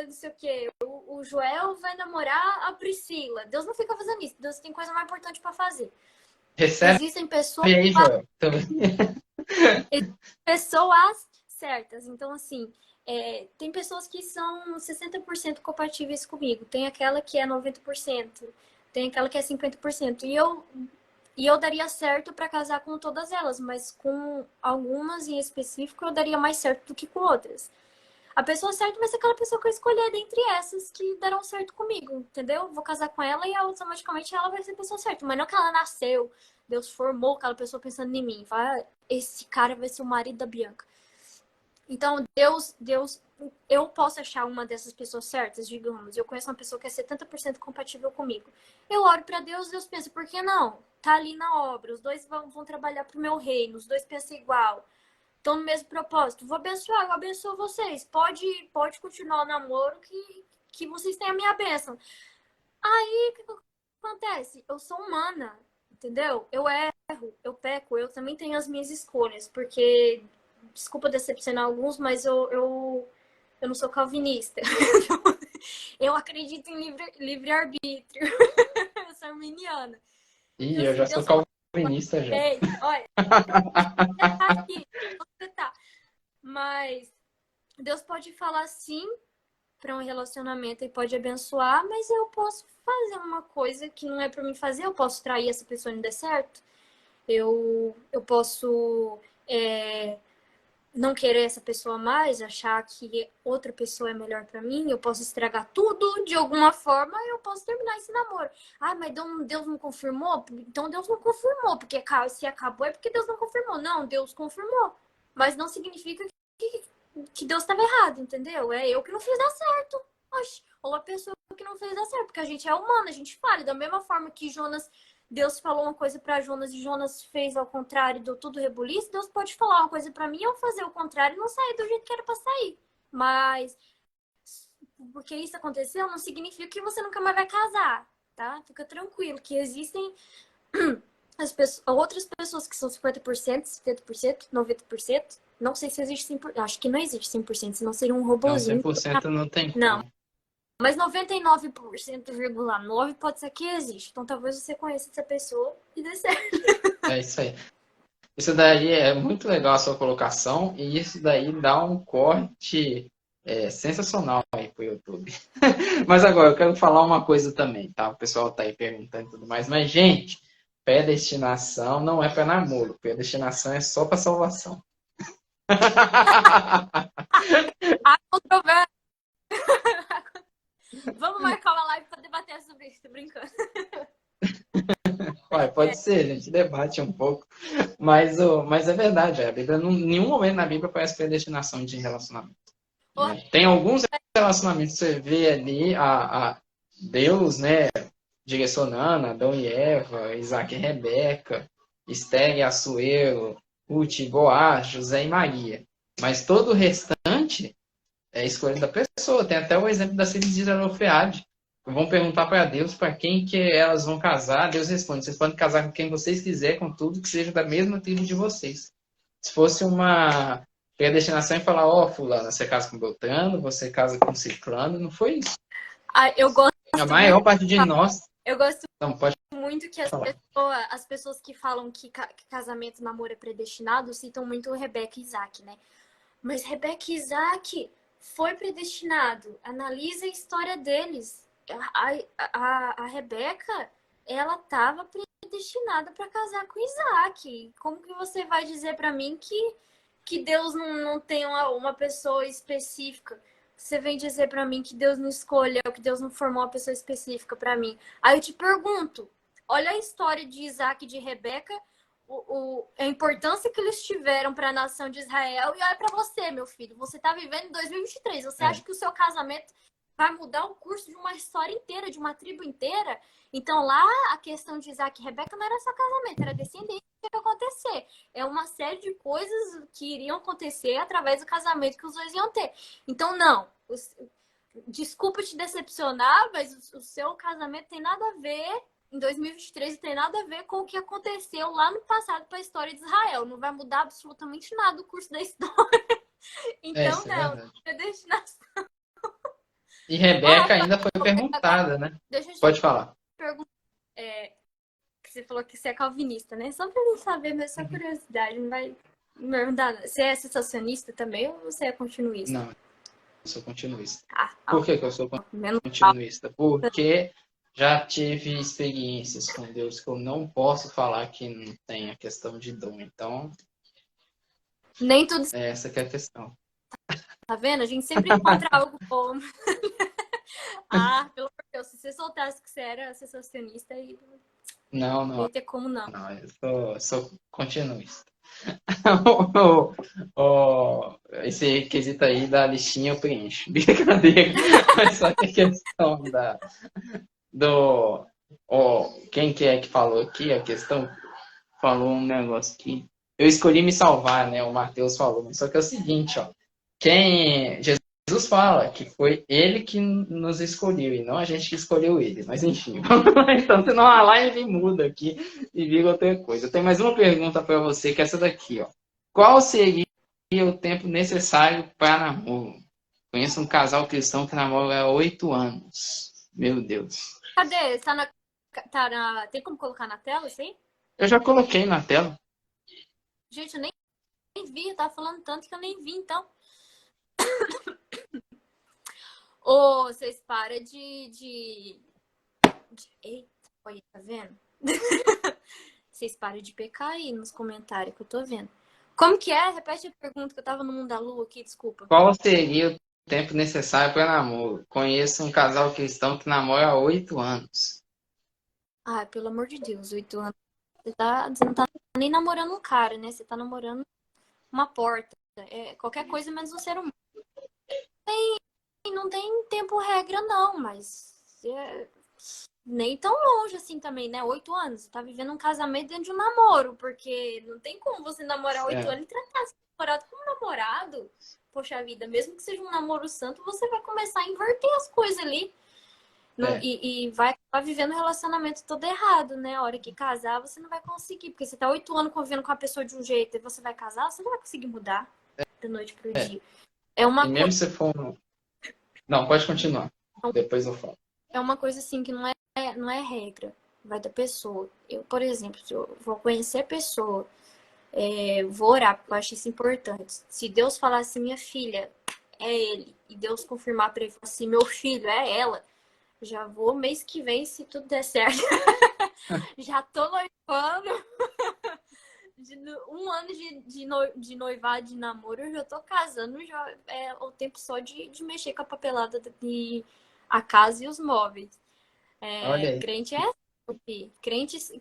Não sei o quê. O Joel vai namorar a Priscila. Deus não fica fazendo isso. Deus tem coisa mais importante para fazer. recebe Existem pessoas aí, Joel. pessoas certas. Então, assim, tem pessoas que são 60% compatíveis comigo. Tem aquela que é 90%. Tem aquela que é 50%. E eu daria certo para casar com todas elas, mas com algumas em específico eu daria mais certo do que com outras. A pessoa certa vai ser aquela pessoa que eu escolher dentre essas que darão certo comigo, entendeu? Vou casar com ela e automaticamente ela vai ser a pessoa certa. Mas não que ela nasceu, Deus formou aquela pessoa pensando em mim. Fala, esse cara vai ser o marido da Bianca. Então, Deus, eu posso achar uma dessas pessoas certas, digamos. Eu conheço uma pessoa que é 70% compatível comigo. Eu oro para Deus, Deus pensa, por que não? Tá ali na obra, os dois vão trabalhar pro meu reino, os dois pensam igual. Estão no mesmo propósito. Vou abençoar, eu abençoo vocês. Pode continuar o namoro que vocês têm a minha bênção. Aí, o que acontece? Eu sou humana, entendeu? Eu erro, eu peco, eu também tenho as minhas escolhas, porque, desculpa decepcionar alguns, mas eu não sou calvinista. Eu acredito em livre-arbítrio. Eu sou arminiana. Ih, Então, eu assim, já sou Deus falou, calvinista já. olha, você tá aqui, você tá. Mas Deus pode falar sim para um relacionamento e pode abençoar, mas eu posso fazer uma coisa que não é para mim fazer, eu posso trair essa pessoa e não der certo. Eu posso não querer essa pessoa mais, achar que outra pessoa é melhor para mim, eu posso estragar tudo de alguma forma, eu posso terminar esse namoro. Ah, mas Deus não confirmou? Então Deus não confirmou, porque se acabou é porque Deus não confirmou. Não, Deus confirmou. Mas não significa que Deus estava errado, entendeu? É eu que não fiz dar certo. Oxe, ou a pessoa que não fez dar certo, porque a gente é humano, a gente falha. Da mesma forma que Jonas Deus falou uma coisa para Jonas e Jonas fez ao contrário, deu tudo rebuliço, Deus pode falar uma coisa para mim e eu fazer o contrário e não sair do jeito que era para sair. Mas porque isso aconteceu não significa que você nunca mais vai casar, tá? Fica tranquilo que existem outras pessoas que são 50%, 70%, 90%. Não sei se existe 100%. Acho que não existe 100%, senão seria um Não, robozinho. 100% não tem Não. como. Mas 99,9% pode ser que existe. Então talvez você conheça essa pessoa e dê certo. É isso aí. Isso daí é muito legal a sua colocação e isso daí dá um corte sensacional aí pro YouTube. Mas agora eu quero falar uma coisa também, tá? O pessoal tá aí perguntando e tudo mais. Mas, gente, predestinação não é para namoro. Predestinação é só para salvação. Há controvérsia. Vamos marcar uma live para debater sobre isso, tô brincando. Ué, pode ser, a gente debate um pouco. Mas é verdade, a Bíblia, em nenhum momento na Bíblia parece predestinação de relacionamento. Né? Tem alguns relacionamentos que você vê ali a Deus, né, direcionando Adão e Eva, Isaac e Rebeca, Esther e Assuero, Ruth e Boaz, José e Maria. Mas todo o restante é escolha da pessoa. Tem até o exemplo da Ciris de Zarofeade. Vão perguntar para Deus para quem que elas vão casar. Deus responde: vocês podem casar com quem vocês quiserem, com tudo que seja da mesma tribo de vocês. Se fosse uma predestinação e falar: ó, fulana, você casa com Beltrano, você casa com Ciclano, não foi isso. Eu gosto A maior muito, parte de nós. eu gosto Não, pode muito que falar. as pessoas que falam que casamento, namoro é predestinado, citam muito Rebeca e Isaac, né? Mas Rebeca e Isaac foi predestinado. Analisa a história deles. A Rebeca, ela estava predestinada para casar com Isaac. Como que você vai dizer para mim que Deus não tem uma pessoa específica? Você vem dizer para mim que Deus não escolheu, que Deus não formou uma pessoa específica para mim. Aí eu te pergunto, olha a história de Isaac e de Rebeca, a importância que eles tiveram para a nação de Israel. E olha para você, meu filho, você está vivendo em 2023. Você acha que o seu casamento vai mudar o curso de uma história inteira, de uma tribo inteira? Então lá a questão de Isaac e Rebeca não era só casamento, era descendência que ia acontecer. É uma série de coisas que iriam acontecer através do casamento que os dois iam ter. Então não, desculpa te decepcionar, mas o seu casamento tem nada a ver em 2023 não tem nada a ver com o que aconteceu lá no passado para a história de Israel. Não vai mudar absolutamente nada o curso da história. Então, não, predestinação. E Rebeca ainda foi perguntada, né? Deixa eu te Pode falar. perguntar. Que você falou que você é calvinista, né? Só para mim saber, mas só curiosidade. Não vai me perguntar. Você é cessacionista também ou você é continuista? Não, eu sou continuista. Ah, Por que eu sou continuista? Porque já tive experiências com Deus que eu não posso falar que não tem a questão de dom. Então, nem tudo. essa que é a questão. Tá vendo? A gente sempre encontra algo bom. Pelo amor de Deus, se você soltasse que você era cessacionista, aí não ia ter como não. Não, eu sou continuista. Esse quesito aí da listinha eu preencho. Brincadeira. Mas só que a questão quem que é que falou aqui? A questão falou um negócio que eu escolhi me salvar, né? O Mateus falou. Mas só que é o seguinte, ó. Jesus fala que foi ele que nos escolheu e não a gente que escolheu ele. Mas enfim, então senão a live muda aqui e vira outra coisa. Eu tenho mais uma pergunta para você, que é essa daqui, ó. Qual seria o tempo necessário para namoro? Conheço um casal cristão que namora há 8 anos. Meu Deus. Cadê? Tem como colocar na tela, assim? Eu já coloquei na tela. Gente, eu nem vi, eu tava falando tanto que eu nem vi, então. Ô, vocês param Eita, olha, tá vendo? Vocês param de pecar aí nos comentários que eu tô vendo. Como que é? Repete a pergunta que eu tava no mundo da lua aqui, desculpa. Qual seria o tempo necessário para namoro? Conheço um casal cristão que namora há 8 anos. Pelo amor de Deus, 8 anos. Você não tá nem namorando um cara, né? Você tá namorando uma porta. Qualquer coisa menos um ser humano. Não tem tempo regra, não, mas nem tão longe assim também, né? 8 anos. Você tá vivendo um casamento dentro de um namoro, porque não tem como você namorar 8 anos e tratar seu namorado como namorado. Poxa vida, mesmo que seja um namoro santo, você vai começar a inverter as coisas ali. É, E vai acabar vivendo o relacionamento todo errado, né? A hora que casar, você não vai conseguir. Porque você tá 8 anos convivendo com a pessoa de um jeito e você vai casar, você não vai conseguir mudar da noite pro dia. É e uma mesmo coisa, se for. Não, pode continuar. Depois eu falo. é uma coisa assim que não é regra. Vai da pessoa. Eu, por exemplo, se eu vou conhecer a pessoa, vou orar, porque eu acho isso importante. Se Deus falar assim, minha filha, é ele, e Deus confirmar pra ele assim, meu filho, é ela, já vou mês que vem, se tudo der certo. Já tô noivando. Um ano de noivado, de namoro, eu já tô casando, já é o tempo só de mexer com a papelada de a casa e os móveis. Olha aí. Crente é assim,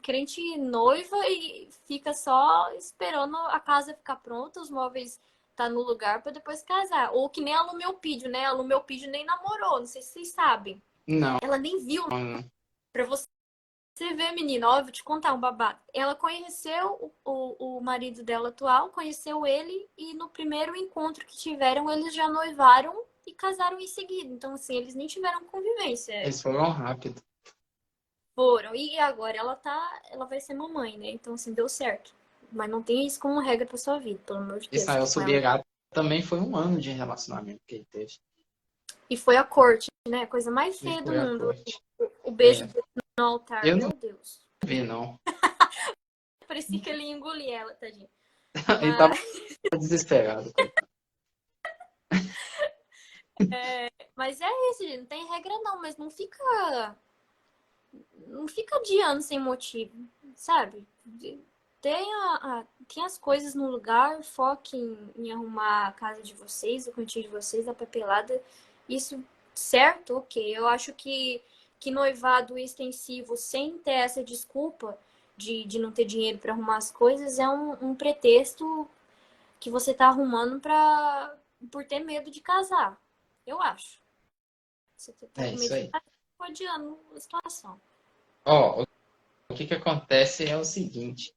crente noiva e fica só esperando a casa ficar pronta, os móveis tá no lugar para depois casar. Ou que nem a Lumelpídio, né? A Lumelpídio nem namorou, não sei se vocês sabem. Não, Ela nem viu. não. Pra você vê, menina, ó, eu vou te contar um babado. Ela conheceu o marido dela atual, conheceu ele, e no primeiro encontro que tiveram, eles já noivaram e casaram em seguida. Então, assim, eles nem tiveram convivência. Eles foram rápido. Foram. E agora ela vai ser mamãe, né? Então, assim, deu certo. Mas não tem isso como regra pra sua vida, pelo amor de Deus. Israel Com ela. Subirá também foi um ano de relacionamento que ele teve. E foi a corte, né? A coisa mais E feia do foi a mundo. corte. O beijo É, no altar, eu não meu Deus. vi, não. Parecia que ele ia engolir ela, tadinha. Ele tava Mas, desesperado, coitado. mas é isso, gente. Não tem regra não, mas não fica adiando sem motivo, sabe? Tem as coisas no lugar, foque em arrumar a casa de vocês, o cantinho de vocês, a papelada. Isso, certo? Ok. Eu acho que noivado extensivo, sem ter essa desculpa de não ter dinheiro para arrumar as coisas, é um pretexto que você tá arrumando por ter medo de casar. Eu acho. Você tá É com isso medo de aí. casar, tá adiando a situação. Ó, o que que acontece é o seguinte.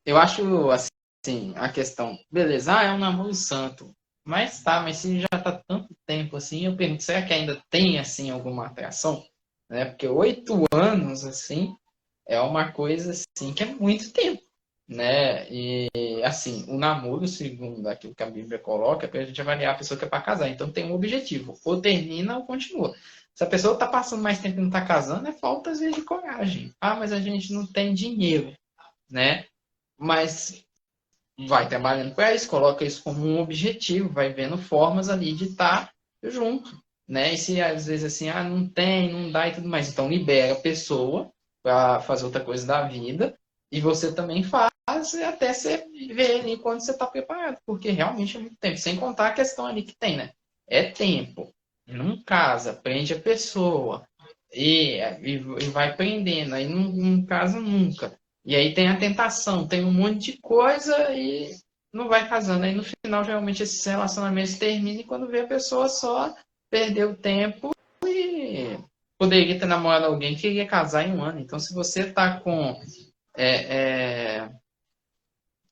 Eu acho, assim, a questão... Beleza, é um namoro santo. Mas se já tá tanto tempo assim, eu pergunto, será que ainda tem, assim, alguma atração? Né? Porque 8 anos, assim, é uma coisa, assim, que é muito tempo. Né? E, assim, o namoro, segundo aquilo que a Bíblia coloca, é para a gente avaliar a pessoa que é para casar. Então tem um objetivo, ou termina ou continua. Se a pessoa está passando mais tempo e não está casando, é falta às vezes de coragem. Ah, mas a gente não tem dinheiro, né? Mas vai trabalhando para isso, coloca isso como um objetivo, vai vendo formas ali de estar junto, né? E se às vezes assim, não tem, não dá e tudo mais, então libera a pessoa para fazer outra coisa da vida e você também faz até você ver ali quando você está preparado, porque realmente é muito tempo. Sem contar a questão ali que tem, né? É tempo. Não casa, prende a pessoa e vai prendendo, aí não casa nunca. E aí tem a tentação, tem um monte de coisa e não vai casando. Aí no final, geralmente, esses relacionamentos terminam e quando vê a pessoa só perdeu tempo e poderia ter namorado alguém que iria casar em um ano. Então, se você está é, é,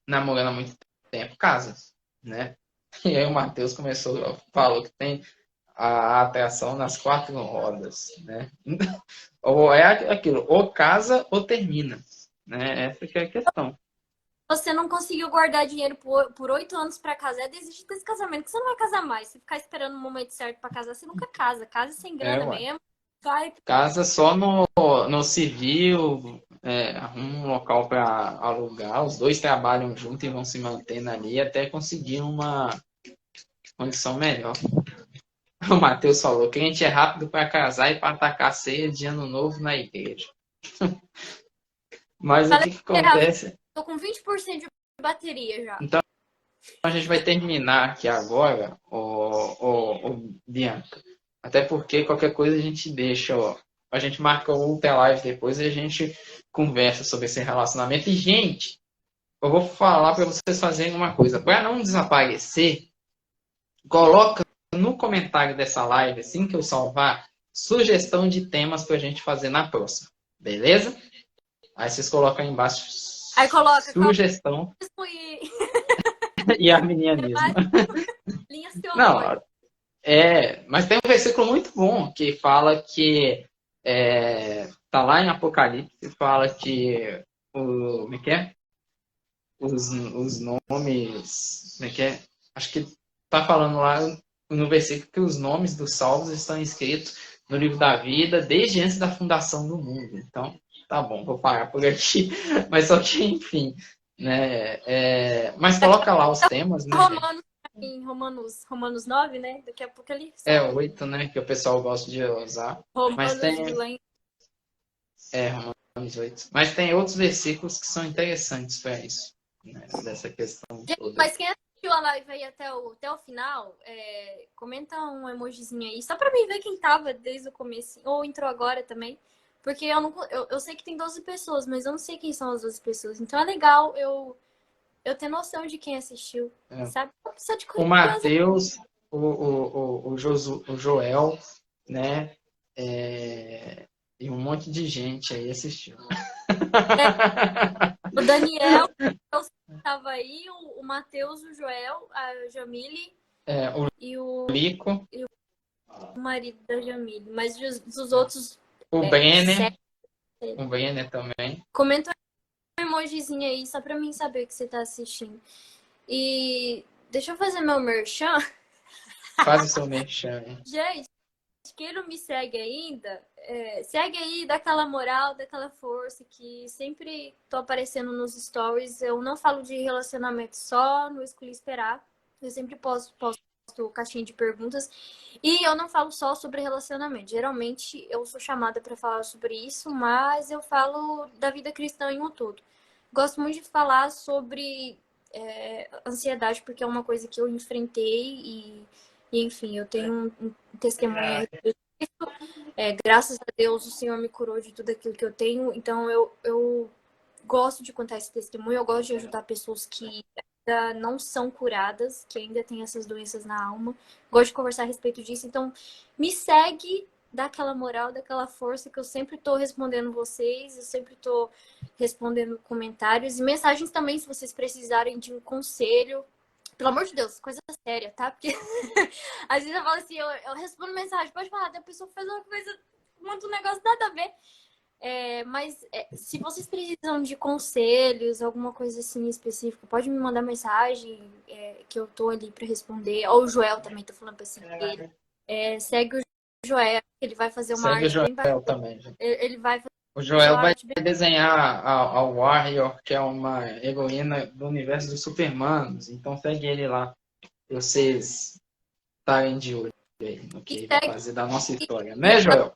namorando há muito tempo, casa, né? E aí o Matheus falou que tem a atração nas quatro rodas, né? Ou é aquilo, ou casa ou termina, né? Essa que é a questão. Você não conseguiu guardar dinheiro por 8 anos pra casar, desiste desse casamento, que você não vai casar mais. Se ficar esperando o momento certo pra casar, você nunca casa. Casa sem grana Ué. mesmo. Vai. Casa só no civil, arruma um local para alugar, os dois trabalham junto e vão se mantendo ali até conseguir uma condição melhor. O Matheus falou, crente é rápido para casar e para atacar ceia de ano novo na igreja. Mas o Falei que errado. acontece? Tô com 20% de bateria já. Então a gente vai terminar aqui agora, Bianca. Até porque qualquer coisa a gente deixa, ó. A gente marca outra live depois e a gente conversa sobre esse relacionamento. E, gente, eu vou falar para vocês fazerem uma coisa. Para não desaparecer, coloca no comentário dessa live, assim que eu salvar, sugestão de temas pra gente fazer na próxima. Beleza? Aí vocês colocam aí embaixo Aí coloca sugestão e e arminianismo. linhas teológicas. Não, mas tem um versículo muito bom que fala que tá lá em Apocalipse, fala que como é que é? Os nomes, como é que é? Acho que tá falando lá no versículo que os nomes dos salvos estão escritos no livro da vida desde antes da fundação do mundo. Então, tá bom, vou parar por aqui. Mas só que, enfim, né? Mas coloca lá os temas, né, gente? Romanos, em Romanos 9, né? Daqui a pouco ele É solta. 8, né? Que o pessoal gosta de usar. Mas Romanos tem. de lá em... Romanos 8. Mas tem outros versículos que são interessantes para isso, né? Dessa questão toda. Mas quem assistiu a live aí até o final, comenta um emojizinho aí, só pra mim ver quem tava desde o começo, ou entrou agora também. Porque eu sei que tem 12 pessoas, mas eu não sei quem são as 12 pessoas. Então é legal eu ter noção de quem assistiu, sabe? Só de O Mateus, o Joel, né? E um monte de gente aí assistiu. O Daniel estava aí, o Matheus, o Joel, a Jamile e o Lico, marido da Jamile. Mas os outros. o Brenner, Sete. o Brenner também. Comenta um emojizinho aí, só pra mim saber que você tá assistindo. E deixa eu fazer meu merchan. Faz o seu merchan. Gente, quem não me segue ainda, segue aí, dá aquela moral, dá aquela força, que sempre tô aparecendo nos stories. Eu não falo de relacionamento só, não escolhi esperar. Eu sempre posto caixinha de perguntas. E eu não falo só sobre relacionamento. Geralmente eu sou chamada para falar sobre isso, mas eu falo da vida cristã em um todo. Gosto muito de falar sobre ansiedade, porque é uma coisa que eu enfrentei e enfim, eu tenho um testemunho a respeito disso. Graças a Deus o Senhor me curou de tudo aquilo que eu tenho. Então eu gosto de contar esse testemunho, eu gosto de ajudar pessoas que ainda não são curadas, que ainda têm essas doenças na alma. Gosto de conversar a respeito disso. Então, me segue, dá aquela moral, dá aquela força, que eu sempre tô respondendo vocês, eu sempre tô respondendo comentários e mensagens também, se vocês precisarem de um conselho. Pelo amor de Deus, coisa séria, tá? Porque às vezes eu falo assim, eu respondo mensagem, pode falar, a pessoa faz uma coisa, monta um negócio nada a ver. Mas se vocês precisam de conselhos, alguma coisa assim específica, pode me mandar mensagem, que eu tô ali para responder. Ou o Joel também, tô falando pra seguir ele. Segue o Joel, ele vai fazer uma Segue o arte bem Joel bacana. também. Ele vai O fazer Joel uma vai arte bem... desenhar a Warrior, que é uma heroína do universo dos Supermanos. Então segue ele lá. Pra vocês estarem de olho aí no que E ele vai segue fazer da nossa história. Né, Joel?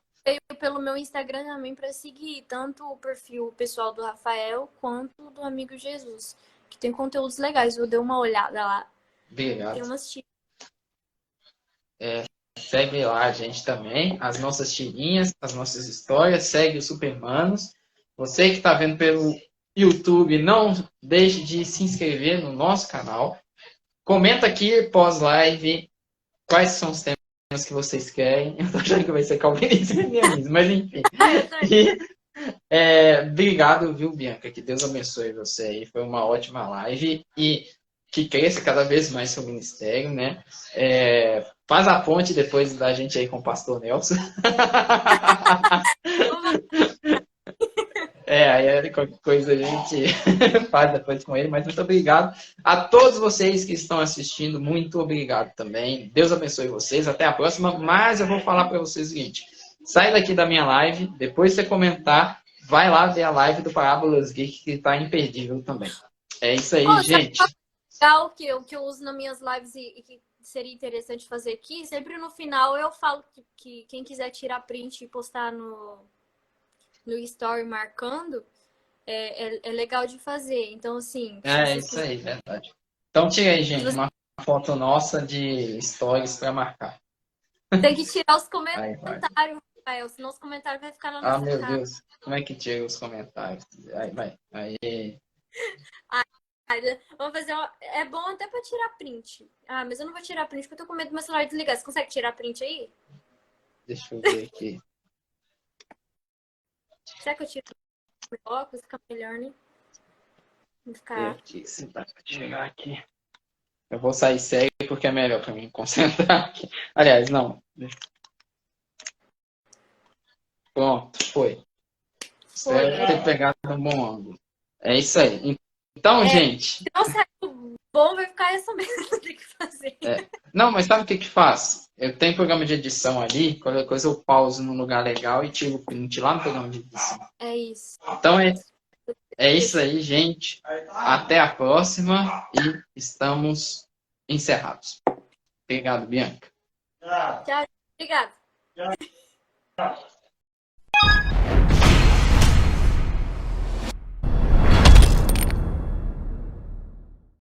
pelo meu Instagram também para seguir tanto o perfil pessoal do Rafael quanto do Amigo Jesus, que tem conteúdos legais. Eu dei uma olhada lá. Obrigado. Tem umas tiras. Segue lá a gente também, as nossas tirinhas, as nossas histórias, segue os Supermanos. Você que está vendo pelo YouTube, não deixe de se inscrever no nosso canal. Comenta aqui pós-live quais são os temas que vocês querem. Eu tô achando que vai ser calvinista mesmo, mas enfim. Obrigado, viu, Bianca? Que Deus abençoe você aí. Foi uma ótima live e que cresça cada vez mais seu ministério, né? Faz a ponte depois da gente aí com o pastor Nelson. Aí qualquer coisa a gente faz depois com ele, mas muito obrigado a todos vocês que estão assistindo, muito obrigado também. Deus abençoe vocês, até a próxima, mas eu vou falar para vocês o seguinte, sai daqui da minha live, depois você comentar, vai lá ver a live do Parábolas Geek, que está imperdível também. É isso aí, gente. Legal que eu uso nas minhas lives e que seria interessante fazer aqui, sempre no final eu falo que quem quiser tirar print e postar no story marcando, é legal de fazer. Então, assim, se vocês Isso aí, verdade. Então tira aí, gente, uma foto nossa de stories para marcar. Tem que tirar os comentários, Vai. Rafael, senão os comentários vai ficar na nossa Meu cara. Deus, como é que tira os comentários? Aí, vai. Aí. Vamos fazer É bom até pra tirar print. Mas eu não vou tirar print porque eu tô com medo do meu celular desligar. Você consegue tirar print aí? Deixa eu ver aqui. Será que eu tiro o óculos? Fica melhor, né? Vou Ver ficar... aqui se dá pra tirar aqui. Eu vou sair cego porque é melhor pra mim concentrar aqui. Aliás, não. Pronto, foi. Foi. Espero ter pegado um bom ângulo. É isso aí. Então, gente. Se não sair bom, vai ficar essa mesmo. Tem que fazer. Não, mas sabe o que que faz? Eu tenho programa de edição ali. Qualquer coisa eu pauso num lugar legal e tiro o print lá no programa de edição. É isso. Então é isso aí, gente. Até a próxima e estamos encerrados. Obrigado, Bianca. Tchau. Obrigada.